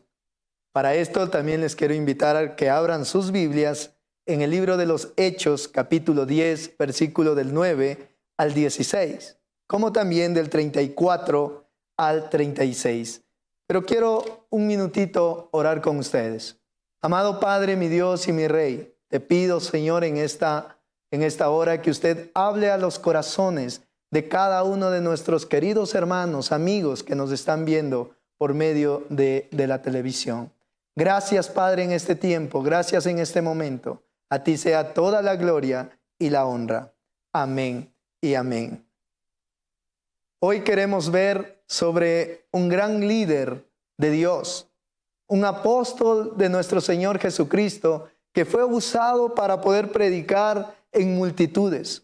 Para esto también les quiero invitar a que abran sus Biblias en el libro de los Hechos, capítulo 10, versículo del 9 al 16, como también del 34 al 36. Pero quiero un minutito orar con ustedes. Amado Padre, mi Dios y mi Rey, te pido, Señor, en esta hora que usted hable a los corazones de cada uno de nuestros queridos hermanos, amigos que nos están viendo por medio de la televisión. Gracias, Padre, en este tiempo, gracias en este momento. A ti sea toda la gloria y la honra. Amén y amén. Hoy queremos ver sobre un gran líder de Dios, un apóstol de nuestro Señor Jesucristo, que fue usado para poder predicar en multitudes.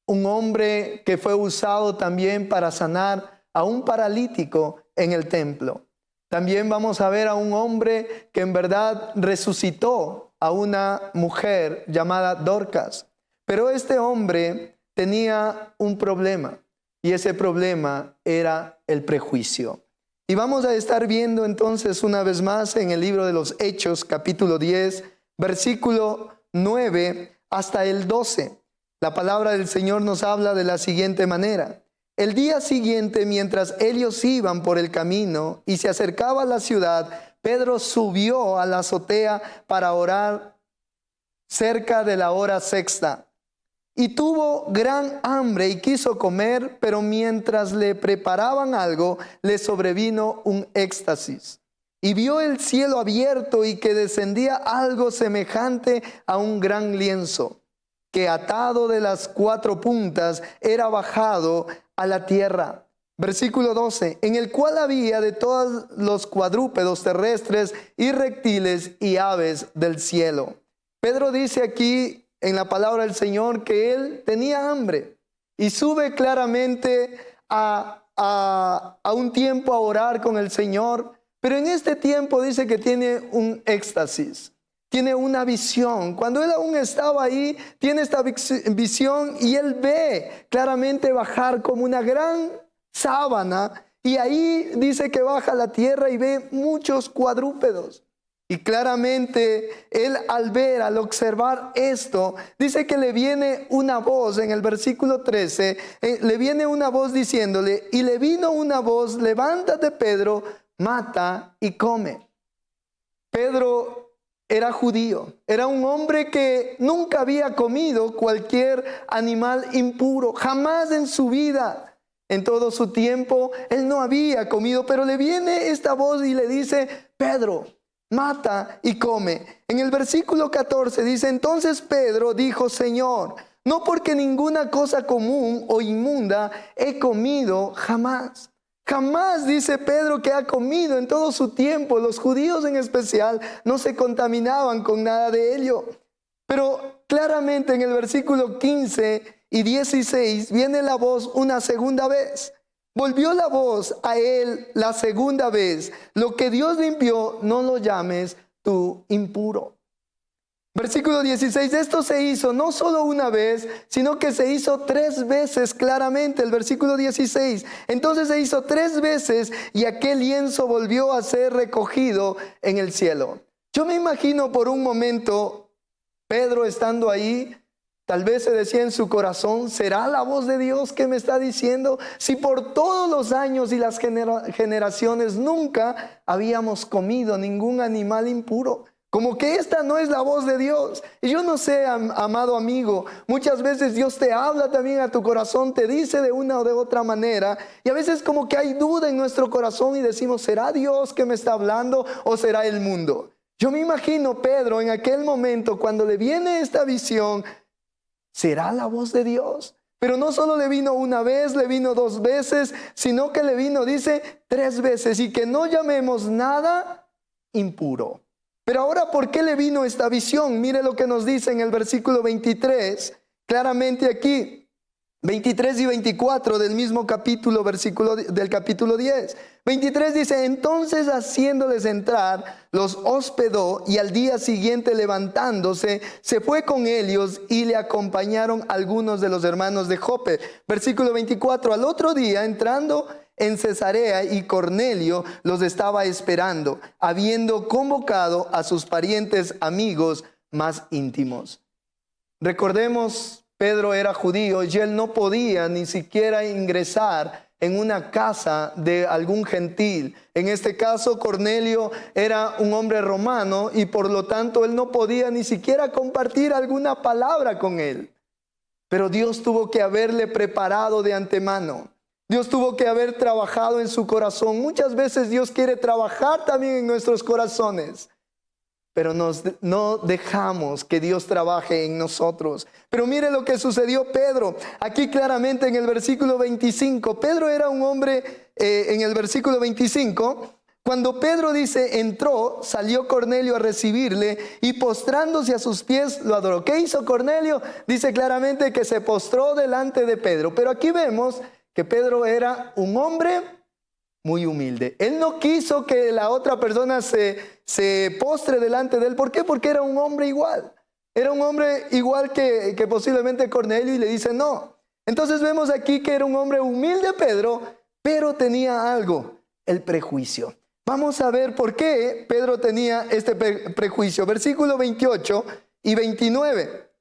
Un hombre que fue usado también para sanar a un paralítico en el templo. También vamos a ver a un hombre que en verdad resucitó a una mujer llamada Dorcas. Pero este hombre tenía un problema, y ese problema era el prejuicio. Y vamos a estar viendo entonces una vez más en el libro de los Hechos, capítulo 10, versículo 9 hasta el 12. La palabra del Señor nos habla de la siguiente manera. El día siguiente, mientras ellos iban por el camino y se acercaba a la ciudad, Pedro subió a la azotea para orar cerca de la hora sexta. Y tuvo gran hambre y quiso comer, pero mientras le preparaban algo, le sobrevino un éxtasis. Y vio el cielo abierto y que descendía algo semejante a un gran lienzo, que atado de las 4 puntas era bajado a la tierra. Versículo 12, en el cual había de todos los cuadrúpedos terrestres y reptiles y aves del cielo. Pedro dice aquí en la palabra del Señor que él tenía hambre y sube claramente a un tiempo a orar con el Señor, pero en este tiempo dice que tiene un éxtasis, tiene una visión. Cuando él aún estaba ahí, tiene esta visión y él ve claramente bajar como una gran sábana, y ahí dice que baja a la tierra y ve muchos cuadrúpedos. Y claramente él al observar esto, dice que le viene una voz en el versículo 13, le viene una voz diciéndole, y le vino una voz, levántate Pedro, mata y come. Pedro era judío, era un hombre que nunca había comido cualquier animal impuro, jamás en su vida. En todo su tiempo, él no había comido, pero le viene esta voz y le dice, Pedro, mata y come. En el versículo 14 dice, entonces Pedro dijo, Señor, no porque ninguna cosa común o inmunda he comido jamás. Jamás, dice Pedro, que ha comido en todo su tiempo. Los judíos en especial no se contaminaban con nada de ello. Pero claramente en el versículo 15 y 16 viene la voz una segunda vez. Volvió la voz a él la segunda vez. Lo que Dios limpió, no lo llames tú impuro. Versículo 16, esto se hizo no solo una vez, sino que se hizo 3 veces claramente. El versículo 16, entonces se hizo 3 veces y aquel lienzo volvió a ser recogido en el cielo. Yo me imagino por un momento Pedro estando ahí, tal vez se decía en su corazón, ¿será la voz de Dios que me está diciendo? Si por todos los años y las generaciones nunca habíamos comido ningún animal impuro. Como que esta no es la voz de Dios. Y yo no sé, amado amigo, muchas veces Dios te habla también a tu corazón, te dice de una o de otra manera. Y a veces como que hay duda en nuestro corazón y decimos, ¿será Dios que me está hablando o será el mundo? Yo me imagino Pedro en aquel momento cuando le viene esta visión, ¿será la voz de Dios? Pero no solo le vino una vez, le vino 2 veces, sino que le vino, dice, 3 veces. Y que no llamemos nada impuro. Pero ahora, ¿por qué le vino esta visión? Mire lo que nos dice en el versículo 23, claramente aquí. 23 y 24 del mismo capítulo, del capítulo 10. 23 dice, entonces haciéndoles entrar, los hospedó y al día siguiente levantándose, se fue con ellos y le acompañaron algunos de los hermanos de Jope. Versículo 24, al otro día entrando en Cesarea y Cornelio los estaba esperando, habiendo convocado a sus parientes amigos más íntimos. Recordemos, Pedro era judío y él no podía ni siquiera ingresar en una casa de algún gentil. En este caso, Cornelio era un hombre romano y por lo tanto él no podía ni siquiera compartir alguna palabra con él. Pero Dios tuvo que haberle preparado de antemano. Dios tuvo que haber trabajado en su corazón. Muchas veces Dios quiere trabajar también en nuestros corazones, pero no dejamos que Dios trabaje en nosotros. Pero mire lo que sucedió Pedro. Aquí claramente en el versículo 25, Pedro era un hombre, en el versículo 25, cuando Pedro dice, entró, salió Cornelio a recibirle y postrándose a sus pies lo adoró. ¿Qué hizo Cornelio? Dice claramente que se postró delante de Pedro. Pero aquí vemos que Pedro era un hombre muy humilde. Él no quiso que la otra persona se postre delante de él. ¿Por qué? Porque era un hombre igual. Era un hombre igual que posiblemente Cornelio y le dice no. Entonces vemos aquí que era un hombre humilde Pedro, pero tenía algo, el prejuicio. Vamos a ver por qué Pedro tenía este prejuicio. Versículo 28 y 29.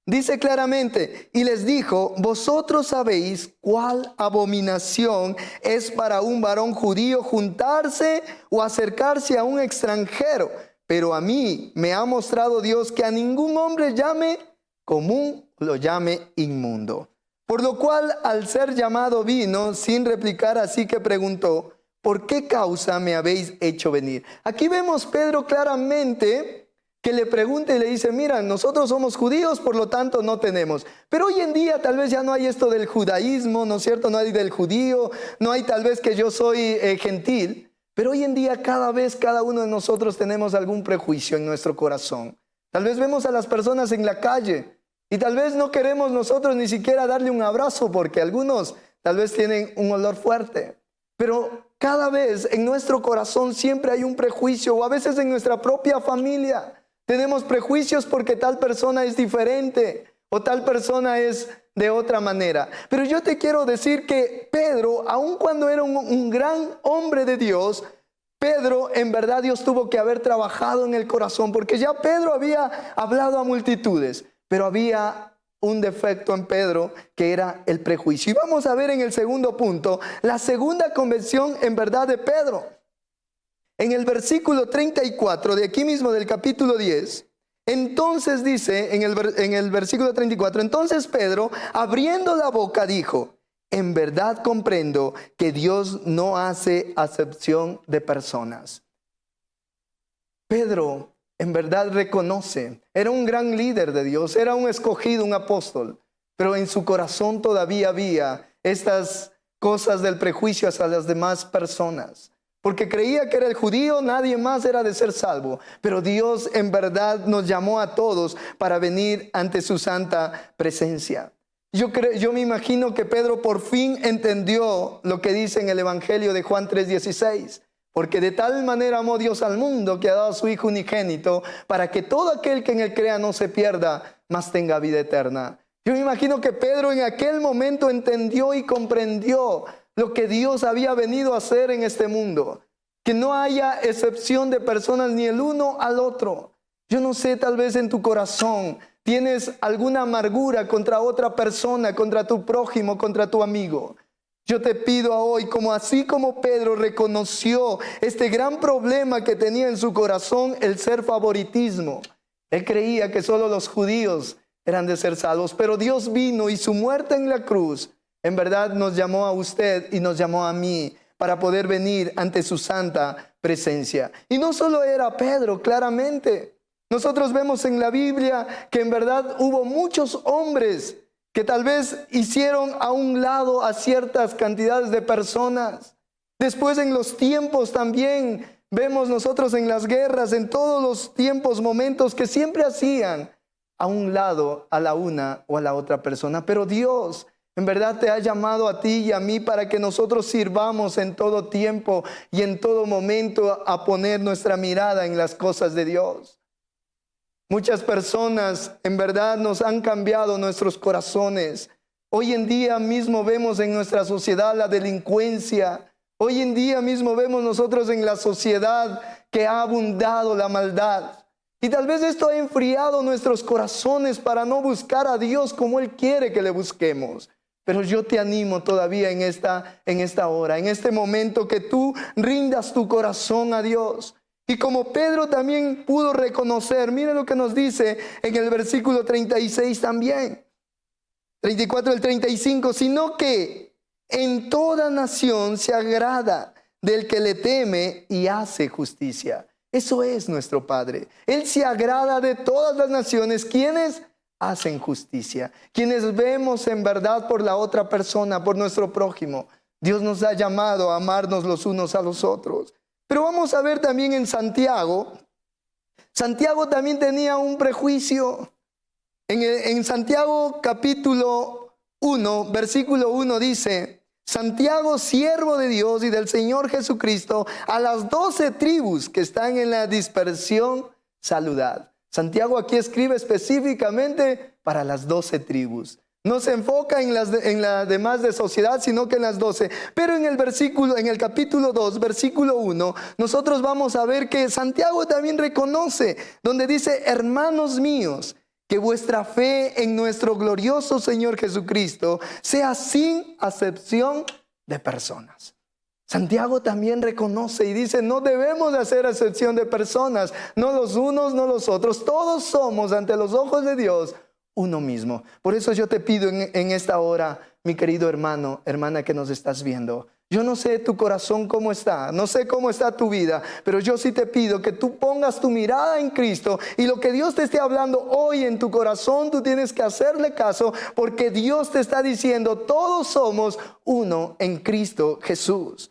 Dice claramente, y les dijo, vosotros sabéis cuál abominación es para un varón judío juntarse o acercarse a un extranjero. Pero a mí me ha mostrado Dios que a ningún hombre llame común, lo llame inmundo. Por lo cual, al ser llamado vino, sin replicar, así que preguntó, ¿por qué causa me habéis hecho venir? Aquí vemos Pedro claramente que le pregunta y le dice, mira, nosotros somos judíos, por lo tanto no tenemos. Pero hoy en día tal vez ya no hay esto del judaísmo, ¿no es cierto? No hay del judío, no hay tal vez que yo soy gentil. Pero hoy en día cada uno de nosotros tenemos algún prejuicio en nuestro corazón. Tal vez vemos a las personas en la calle y tal vez no queremos nosotros ni siquiera darle un abrazo porque algunos tal vez tienen un olor fuerte. Pero cada vez en nuestro corazón siempre hay un prejuicio, o a veces en nuestra propia familia. Tenemos prejuicios porque tal persona es diferente o tal persona es de otra manera. Pero yo te quiero decir que Pedro, aun cuando era un gran hombre de Dios, Pedro, en verdad Dios tuvo que haber trabajado en el corazón, porque ya Pedro había hablado a multitudes, pero había un defecto en Pedro que era el prejuicio. Y vamos a ver en el segundo punto, la segunda convención en verdad de Pedro. En el versículo 34 de aquí mismo del capítulo 10, entonces dice en el versículo 34, entonces Pedro, abriendo la boca, dijo, en verdad comprendo que Dios no hace acepción de personas. Pedro en verdad reconoce, era un gran líder de Dios, era un escogido, un apóstol, pero en su corazón todavía había estas cosas del prejuicio hacia las demás personas. Porque creía que era el judío, nadie más era de ser salvo. Pero Dios en verdad nos llamó a todos para venir ante su santa presencia. Yo me imagino que Pedro por fin entendió lo que dice en el Evangelio de Juan 3:16. Porque de tal manera amó Dios al mundo que ha dado a su Hijo unigénito para que todo aquel que en él crea no se pierda, mas tenga vida eterna. Yo me imagino que Pedro en aquel momento entendió y comprendió lo que Dios había venido a hacer en este mundo. Que no haya excepción de personas ni el uno al otro. Yo no sé, tal vez en tu corazón tienes alguna amargura contra otra persona, contra tu prójimo, contra tu amigo. Yo te pido hoy, así como Pedro reconoció este gran problema que tenía en su corazón, el ser favoritismo. Él creía que solo los judíos eran de ser salvos, pero Dios vino y su muerte en la cruz en verdad nos llamó a usted y nos llamó a mí para poder venir ante su santa presencia. Y no solo era Pedro, claramente. Nosotros vemos en la Biblia que en verdad hubo muchos hombres que tal vez hicieron a un lado a ciertas cantidades de personas. Después en los tiempos también vemos nosotros en las guerras, en todos los tiempos, momentos que siempre hacían a un lado, a la una o a la otra persona. Pero Dios en verdad te ha llamado a ti y a mí para que nosotros sirvamos en todo tiempo y en todo momento a poner nuestra mirada en las cosas de Dios. Muchas personas en verdad nos han cambiado nuestros corazones. Hoy en día mismo vemos en nuestra sociedad la delincuencia. Hoy en día mismo vemos nosotros en la sociedad que ha abundado la maldad. Y tal vez esto ha enfriado nuestros corazones para no buscar a Dios como Él quiere que le busquemos. Pero yo te animo todavía en esta hora, en este momento, que tú rindas tu corazón a Dios. Y como Pedro también pudo reconocer, mire lo que nos dice en el versículo 36 también. 34 al 35, sino que en toda nación se agrada del que le teme y hace justicia. Eso es nuestro Padre. Él se agrada de todas las naciones, quienes hacen justicia, quienes vemos en verdad por la otra persona, por nuestro prójimo. Dios nos ha llamado a amarnos los unos a los otros. Pero vamos a ver también en Santiago. Santiago también tenía un prejuicio. En Santiago capítulo 1, versículo 1 dice: Santiago, siervo de Dios y del Señor Jesucristo, a las 12 tribus que están en la dispersión, saludad. Santiago aquí escribe específicamente para las 12 tribus. No se enfoca en las demás de sociedad, sino que en las 12. Pero en el capítulo 2, versículo 1, nosotros vamos a ver que Santiago también reconoce, donde dice: hermanos míos, que vuestra fe en nuestro glorioso Señor Jesucristo sea sin acepción de personas. Santiago también reconoce y dice: no debemos de hacer acepción de personas, no los unos, no los otros. Todos somos ante los ojos de Dios uno mismo. Por eso yo te pido en esta hora, mi querido hermano, hermana que nos estás viendo, yo no sé tu corazón cómo está, no sé cómo está tu vida, pero yo sí te pido que tú pongas tu mirada en Cristo, y lo que Dios te esté hablando hoy en tu corazón, tú tienes que hacerle caso, porque Dios te está diciendo: todos somos uno en Cristo Jesús.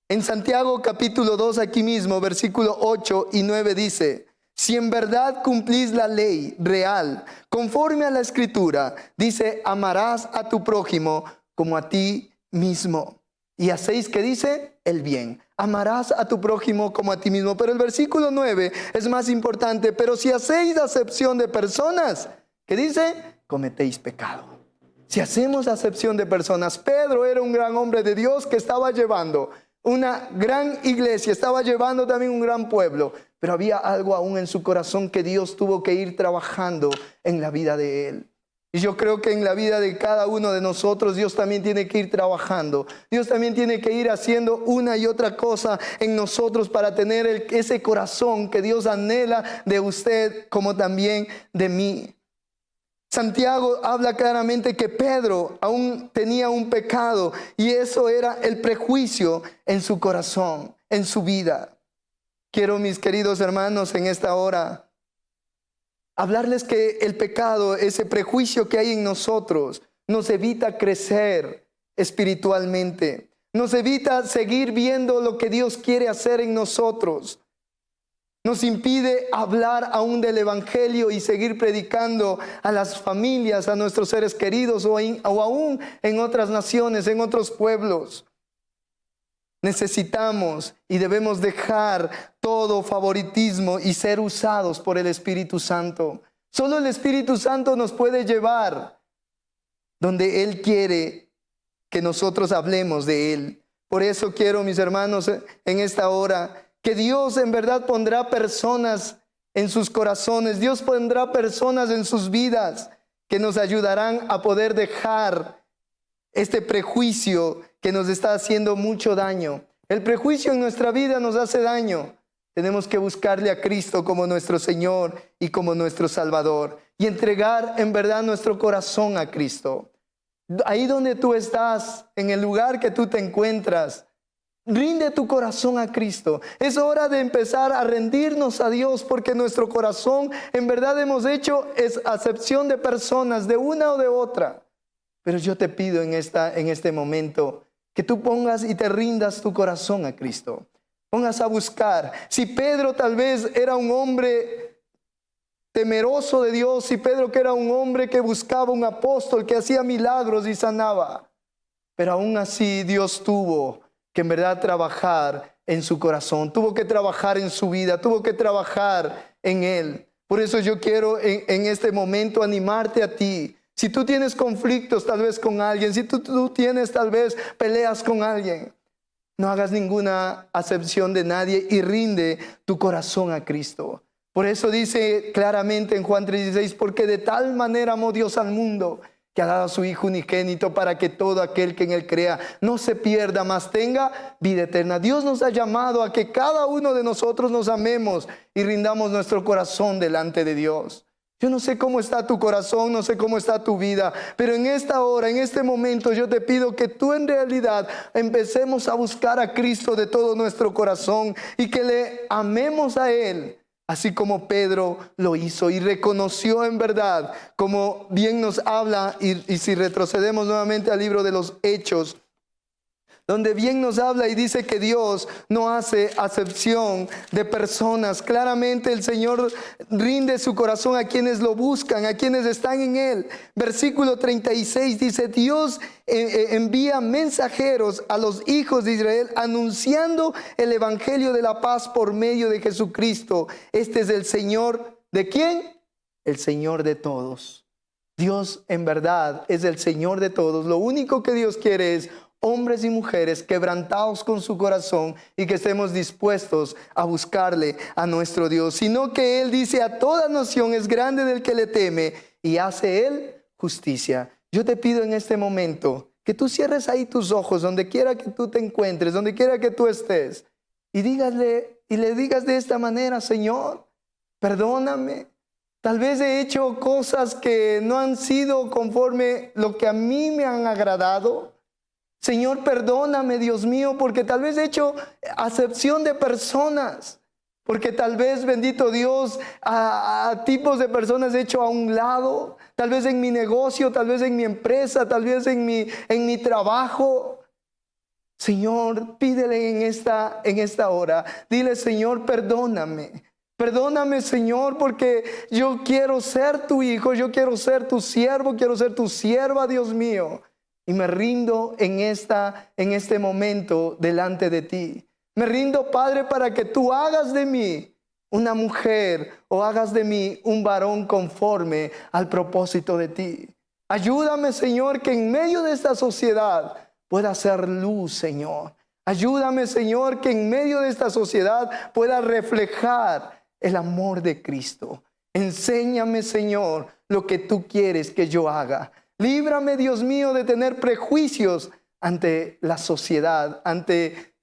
En Santiago capítulo 2, aquí mismo, versículo 8 y 9 dice: si en verdad cumplís la ley real, conforme a la Escritura, dice: amarás a tu prójimo como a ti mismo. Y hacéis, ¿qué dice? El bien. Amarás a tu prójimo como a ti mismo. Pero el versículo 9 es más importante. Pero si hacéis acepción de personas, ¿qué dice? Cometéis pecado. Si hacemos acepción de personas, Pedro era un gran hombre de Dios que estaba llevando una gran iglesia, estaba llevando también un gran pueblo, pero había algo aún en su corazón que Dios tuvo que ir trabajando en la vida de él. Y yo creo que en la vida de cada uno de nosotros Dios también tiene que ir trabajando. Dios también tiene que ir haciendo una y otra cosa en nosotros para tener ese corazón que Dios anhela de usted como también de mí. Santiago habla claramente que Pedro aún tenía un pecado, y eso era el prejuicio en su corazón, en su vida. Quiero, mis queridos hermanos, en esta hora hablarles que el pecado, ese prejuicio que hay en nosotros, nos evita crecer espiritualmente. Nos evita seguir viendo lo que Dios quiere hacer en nosotros. Nos impide hablar aún del Evangelio y seguir predicando a las familias, a nuestros seres queridos o aún en otras naciones, en otros pueblos. Necesitamos y debemos dejar todo favoritismo y ser usados por el Espíritu Santo. Solo el Espíritu Santo nos puede llevar donde Él quiere que nosotros hablemos de Él. Por eso quiero, mis hermanos, en esta hora, que Dios en verdad pondrá personas en sus corazones. Dios pondrá personas en sus vidas que nos ayudarán a poder dejar este prejuicio que nos está haciendo mucho daño. El prejuicio en nuestra vida nos hace daño. Tenemos que buscarle a Cristo como nuestro Señor y como nuestro Salvador, y entregar en verdad nuestro corazón a Cristo. Ahí donde tú estás, en el lugar que tú te encuentras, rinde tu corazón a Cristo. Es hora de empezar a rendirnos a Dios, porque nuestro corazón en verdad hemos hecho es acepción de personas, de una o de otra. Pero yo te pido en este momento que tú pongas y te rindas tu corazón a Cristo. Pongas a buscar. Si Pedro tal vez era un hombre temeroso de Dios, y Pedro que era un hombre que buscaba un apóstol que hacía milagros y sanaba. Pero aún así Dios tuvo que en verdad trabajar en su corazón, tuvo que trabajar en su vida, tuvo que trabajar en él. Por eso yo quiero en este momento animarte a ti. Si tú tienes conflictos tal vez con alguien, si tú tienes tal vez peleas con alguien, no hagas ninguna acepción de nadie y rinde tu corazón a Cristo. Por eso dice claramente en Juan 3:16, porque de tal manera amó Dios al mundo, que ha dado a su Hijo unigénito para que todo aquel que en Él crea no se pierda, mas tenga vida eterna. Dios nos ha llamado a que cada uno de nosotros nos amemos y rindamos nuestro corazón delante de Dios. Yo no sé cómo está tu corazón, no sé cómo está tu vida, pero en esta hora, en este momento, yo te pido que tú en realidad empecemos a buscar a Cristo de todo nuestro corazón y que le amemos a Él, así como Pedro lo hizo y reconoció en verdad, como bien nos habla, y si retrocedemos nuevamente al libro de los Hechos, donde bien nos habla y dice que Dios no hace acepción de personas. Claramente el Señor rinde su corazón a quienes lo buscan, a quienes están en Él. Versículo 36 dice, Dios envía mensajeros a los hijos de Israel anunciando el evangelio de la paz por medio de Jesucristo. Este es el Señor, ¿de quién? El Señor de todos. Dios en verdad es el Señor de todos. Lo único que Dios quiere es hombres y mujeres quebrantados con su corazón y que estemos dispuestos a buscarle a nuestro Dios. Sino que Él dice, a toda nación es grande del que le teme y hace Él justicia. Yo te pido en este momento que tú cierres ahí tus ojos, donde quiera que tú te encuentres, donde quiera que tú estés, y le digas de esta manera, Señor, perdóname. Tal vez he hecho cosas que no han sido conforme lo que a mí me han agradado. Señor, perdóname, Dios mío, porque tal vez he hecho acepción de personas, porque tal vez, bendito Dios, a tipos de personas he hecho a un lado, tal vez en mi negocio, tal vez en mi empresa, tal vez en mi trabajo. Señor, pídele en esta hora, dile, Señor, perdóname. Perdóname, Señor, porque yo quiero ser tu hijo, yo quiero ser tu siervo, quiero ser tu sierva, Dios mío. Y me rindo en este momento delante de ti. Me rindo, Padre, para que tú hagas de mí una mujer o hagas de mí un varón conforme al propósito de ti. Ayúdame, Señor, que en medio de esta sociedad pueda ser luz, Señor. Ayúdame, Señor, que en medio de esta sociedad pueda reflejar el amor de Cristo. Enséñame, Señor, lo que tú quieres que yo haga. Líbrame, Dios mío, de tener prejuicios ante la sociedad, ante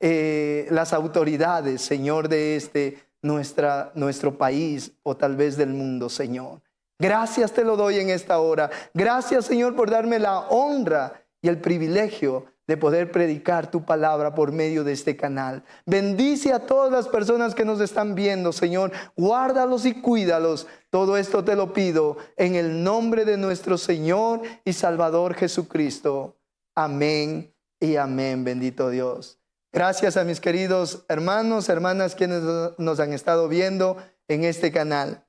las autoridades, Señor, de nuestro país o tal vez del mundo, Señor. Gracias te lo doy en esta hora. Gracias, Señor, por darme la honra y el privilegio de poder predicar tu palabra por medio de este canal. Bendice a todas las personas que nos están viendo, Señor. Guárdalos y cuídalos. Todo esto te lo pido en el nombre de nuestro Señor y Salvador Jesucristo. Amén y amén, bendito Dios. Gracias a mis queridos hermanos, hermanas, quienes nos han estado viendo en este canal.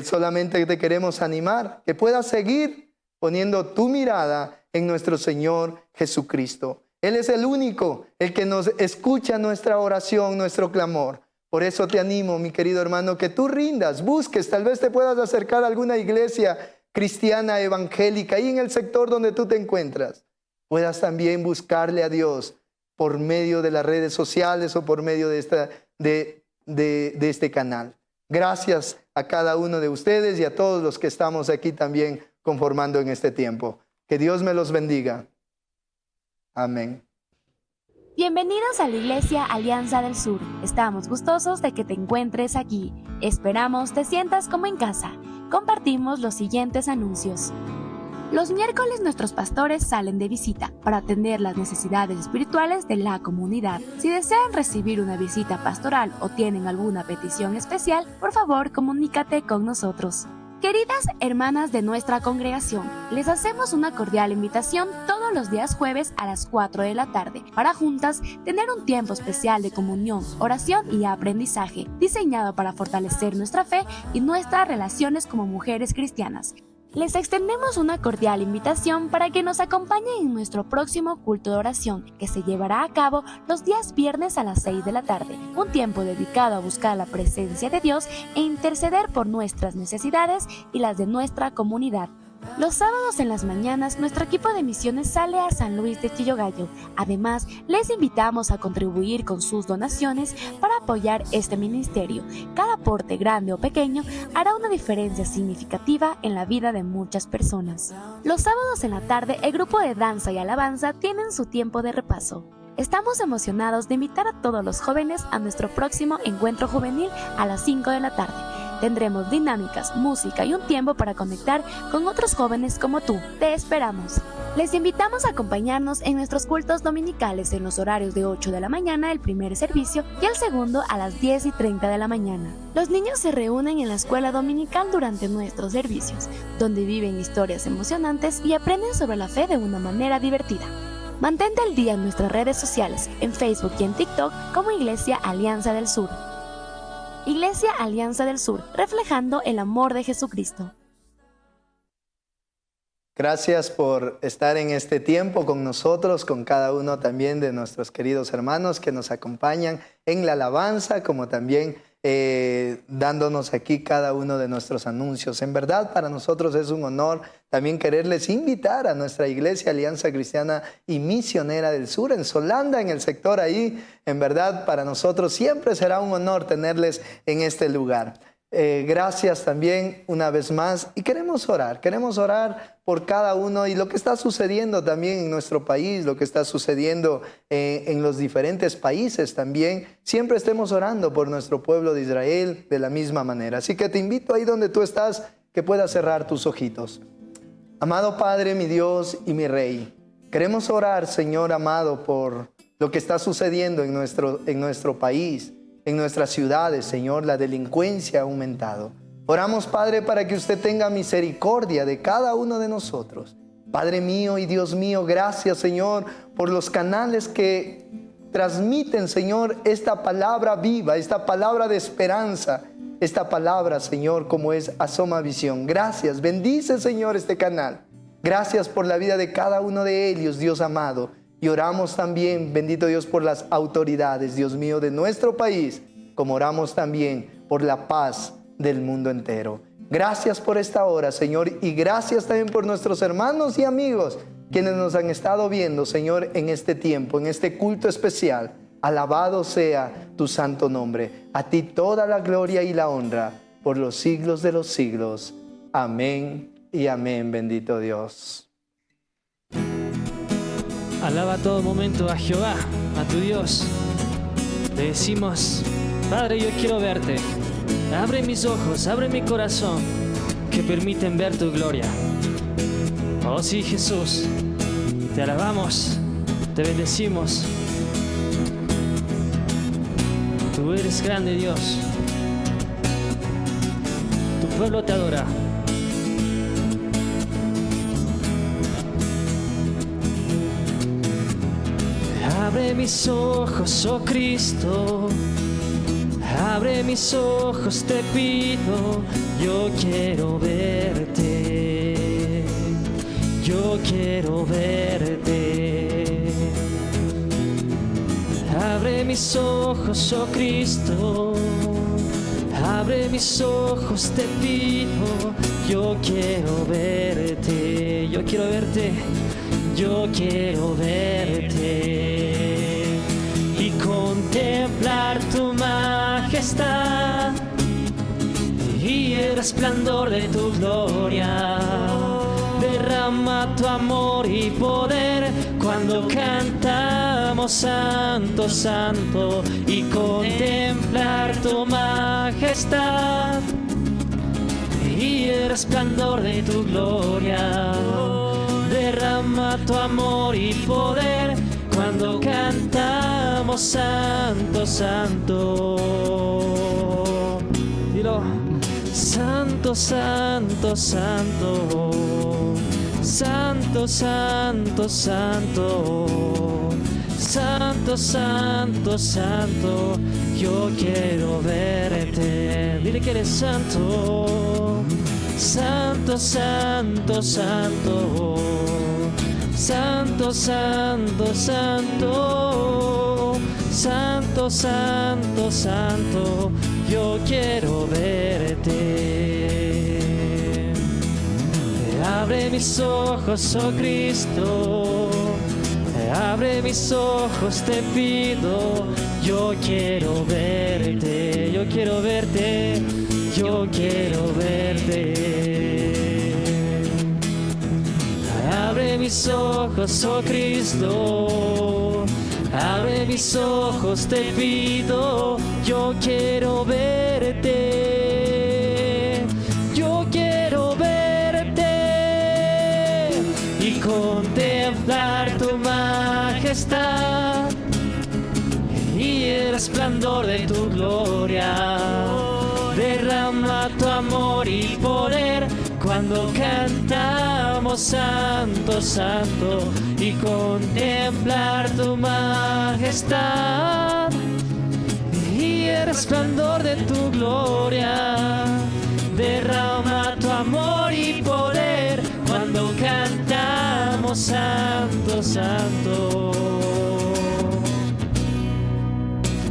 Solamente te queremos animar que puedas seguir poniendo tu mirada en nuestro Señor Jesucristo. Él es el único, el que nos escucha nuestra oración, nuestro clamor. Por eso te animo, mi querido hermano, que tú rindas, busques, tal vez te puedas acercar a alguna iglesia cristiana evangélica, ahí en el sector donde tú te encuentras. Puedas también buscarle a Dios por medio de las redes sociales o por medio de este canal. Gracias a cada uno de ustedes y a todos los que estamos aquí también conformando en este tiempo. Que Dios me los bendiga. Amén. Bienvenidos a la Iglesia Alianza del Sur. Estamos gustosos de que te encuentres aquí. Esperamos te sientas como en casa. Compartimos los siguientes anuncios. Los miércoles nuestros pastores salen de visita para atender las necesidades espirituales de la comunidad. Si desean recibir una visita pastoral o tienen alguna petición especial, por favor comunícate con nosotros. Queridas hermanas de nuestra congregación, les hacemos una cordial invitación todos los días jueves a las 4 de la tarde para juntas tener un tiempo especial de comunión, oración y aprendizaje, diseñado para fortalecer nuestra fe y nuestras relaciones como mujeres cristianas. Les extendemos una cordial invitación para que nos acompañen en nuestro próximo culto de oración, que se llevará a cabo los días viernes a las 6 de la tarde, un tiempo dedicado a buscar la presencia de Dios e interceder por nuestras necesidades y las de nuestra comunidad. Los sábados en las mañanas, nuestro equipo de misiones sale a San Luis de Chillogallo. Además, les invitamos a contribuir con sus donaciones para apoyar este ministerio. Cada aporte, grande o pequeño, hará una diferencia significativa en la vida de muchas personas. Los sábados en la tarde, el grupo de danza y alabanza tienen su tiempo de repaso. Estamos emocionados de invitar a todos los jóvenes a nuestro próximo encuentro juvenil a las 5 de la tarde. Tendremos dinámicas, música y un tiempo para conectar con otros jóvenes como tú. Te esperamos. Les invitamos a acompañarnos en nuestros cultos dominicales en los horarios de 8 de la mañana el primer servicio y el segundo a las 10:30 de la mañana. Los niños se reúnen en la escuela dominical durante nuestros servicios, donde viven historias emocionantes y aprenden sobre la fe de una manera divertida. Mantente al día en nuestras redes sociales, en Facebook y en TikTok como Iglesia Alianza del Sur. Iglesia Alianza del Sur, reflejando el amor de Jesucristo. Gracias por estar en este tiempo con nosotros, con cada uno también de nuestros queridos hermanos que nos acompañan en la alabanza, como también dándonos aquí cada uno de nuestros anuncios. En verdad, para nosotros es un honor también quererles invitar a nuestra Iglesia Alianza Cristiana y Misionera del Sur, en Solanda, en el sector ahí. En verdad, para nosotros siempre será un honor tenerles en este lugar. Gracias también una vez más y queremos orar por cada uno y lo que está sucediendo también en nuestro país, lo que está sucediendo en los diferentes países también. Siempre estemos orando por nuestro pueblo de Israel de la misma manera. Así que te invito ahí donde tú estás que puedas cerrar tus ojitos. Amado Padre, mi Dios y mi Rey, queremos orar, Señor amado, por lo que está sucediendo en nuestro país, en nuestras ciudades, Señor. La delincuencia ha aumentado. Oramos, Padre, para que usted tenga misericordia de cada uno de nosotros. Padre mío y Dios mío, gracias, Señor, por los canales que transmiten, Señor, esta palabra viva, esta palabra de esperanza, esta palabra, Señor, como es Asoma Visión. Gracias, bendice, Señor, este canal. Gracias por la vida de cada uno de ellos, Dios amado. Y oramos también, bendito Dios, por las autoridades, Dios mío, de nuestro país, como oramos también por la paz del mundo entero. Gracias por esta hora, Señor, y gracias también por nuestros hermanos y amigos quienes nos han estado viendo, Señor, en este tiempo, en este culto especial. Alabado sea tu santo nombre. A ti toda la gloria y la honra por los siglos de los siglos. Amén y amén, bendito Dios. Alaba a todo momento a Jehová, a tu Dios. Le decimos: Padre, yo quiero verte. Abre mis ojos, abre mi corazón, que permiten ver tu gloria. Oh sí, Jesús, te alabamos, te bendecimos. Tú eres grande, Dios. Tu pueblo te adora. Abre mis ojos, oh Cristo, abre mis ojos, te pido. Yo quiero verte, yo quiero verte. Abre mis ojos, oh Cristo, abre mis ojos, te pido. Yo quiero verte, yo quiero verte. Yo quiero verte y contemplar tu majestad y el resplandor de tu gloria. Derrama tu amor y poder cuando cantamos Santo, Santo, y contemplar tu majestad y el resplandor de tu gloria. Derrama tu amor y poder cuando cantamos Santo, Santo. Dilo. Santo Santo, santo, santo. Santo, santo, santo. Santo, santo, santo. Yo quiero verte. Dile que eres santo. Santo, santo, santo. Santo, santo, santo. Santo, santo, santo. Yo quiero verte. Abre mis ojos, oh Cristo. Abre mis ojos, te pido. Yo quiero verte. Yo quiero verte. Yo quiero verte. Abre mis ojos, oh Cristo. Abre mis ojos, te pido. Yo quiero verte. Yo quiero verte y contemplar tu majestad y el resplandor de tu gloria. Derrama tu amor y poder cuando cantamos santo, santo, y contemplar tu majestad y el resplandor de tu gloria. Derrama tu amor y poder cuando cantamos santo, santo.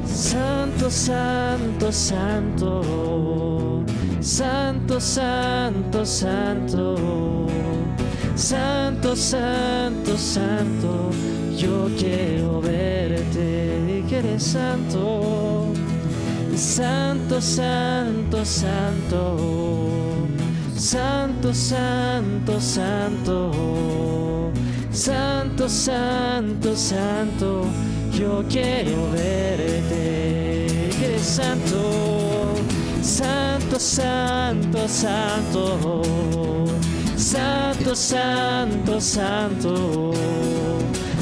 Santo, santo, santo. Santo, santo, santo. Santo, santo, santo. Yo quiero verte, que eres santo. Santo, santo, santo. Santo, santo, santo. Santo, santo, santo. Yo quiero verte, que eres santo. Santo, santo, santo. Santo, santo, santo.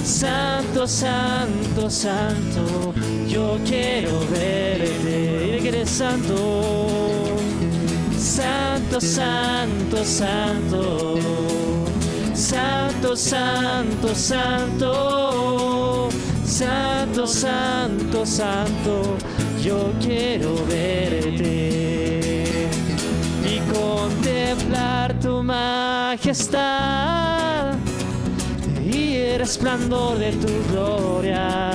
Santo, santo, santo. Yo quiero verte, dile que eres santo. Santo, santo, santo. Santo, santo, santo. Santo, santo, santo. Yo quiero verte y contemplar tu majestad y el resplandor de tu gloria.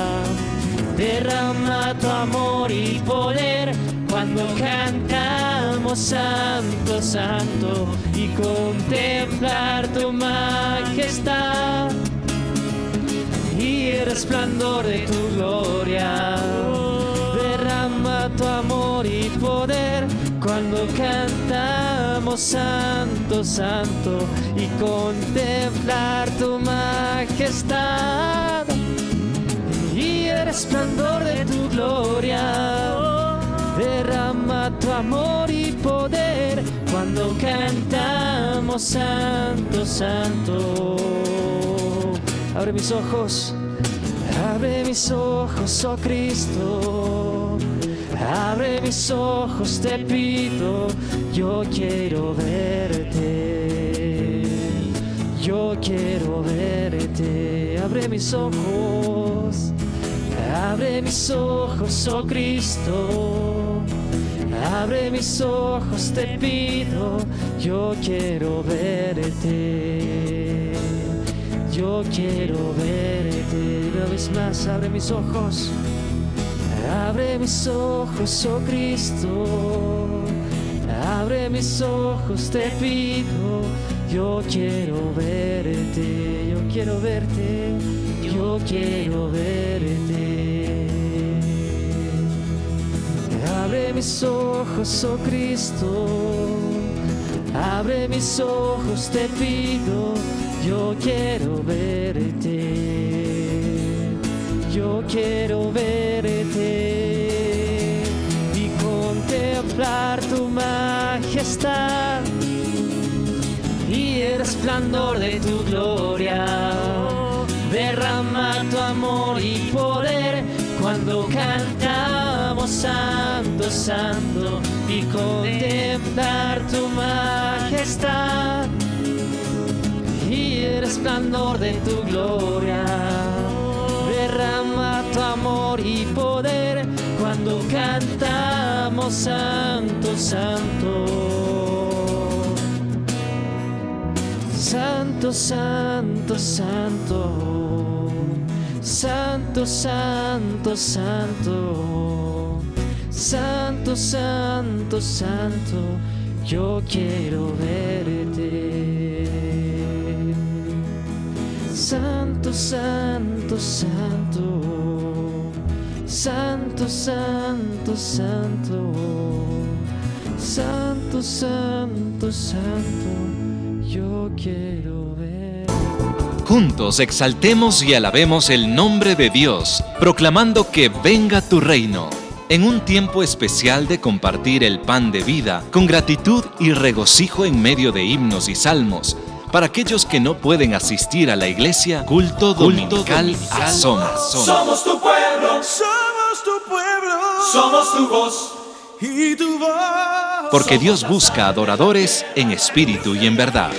Derrama tu amor y poder cuando cantamos santo, santo, y contemplar tu majestad y el resplandor de tu gloria. Derrama tu amor y poder cuando cantamos santo, santo, y contemplar tu majestad y el resplandor de tu gloria. Derrama tu amor y poder cuando cantamos santo, santo. Abre mis ojos, oh Cristo. Abre mis ojos, te pido. Yo quiero verte. Yo quiero verte. Abre mis ojos. Abre mis ojos, oh Cristo. Abre mis ojos, te pido. Yo quiero verte. Yo quiero verte. Una vez más, abre mis ojos. Abre mis ojos, oh Cristo. Abre mis ojos, te pido. Yo quiero verte. Yo quiero verte. Yo quiero verte. Abre mis ojos, oh Cristo. Abre mis ojos, te pido. Yo quiero verte. Yo quiero verte y contemplar tu majestad y el resplandor de tu gloria. Derrama tu amor y poder cuando cantamos cantamos santo, santo y contemplar tu majestad y el resplandor de tu gloria. Derrama tu amor y poder cuando cantamos santo, santo. Santo, santo, santo. Santo, santo, santo. Santo, santo, santo. Yo quiero verte. Santo, santo, santo. Santo, santo, santo. Santo, santo, santo. Yo quiero ver. Juntos exaltemos y alabemos el nombre de Dios, proclamando que venga tu reino. En un tiempo especial de compartir el pan de vida, con gratitud y regocijo en medio de himnos y salmos, para aquellos que no pueden asistir a la iglesia, culto dominical Asoma. Somos tu pueblo, somos tu pueblo, somos tu voz y tu voz. Porque Dios busca adoradores en espíritu y en verdad.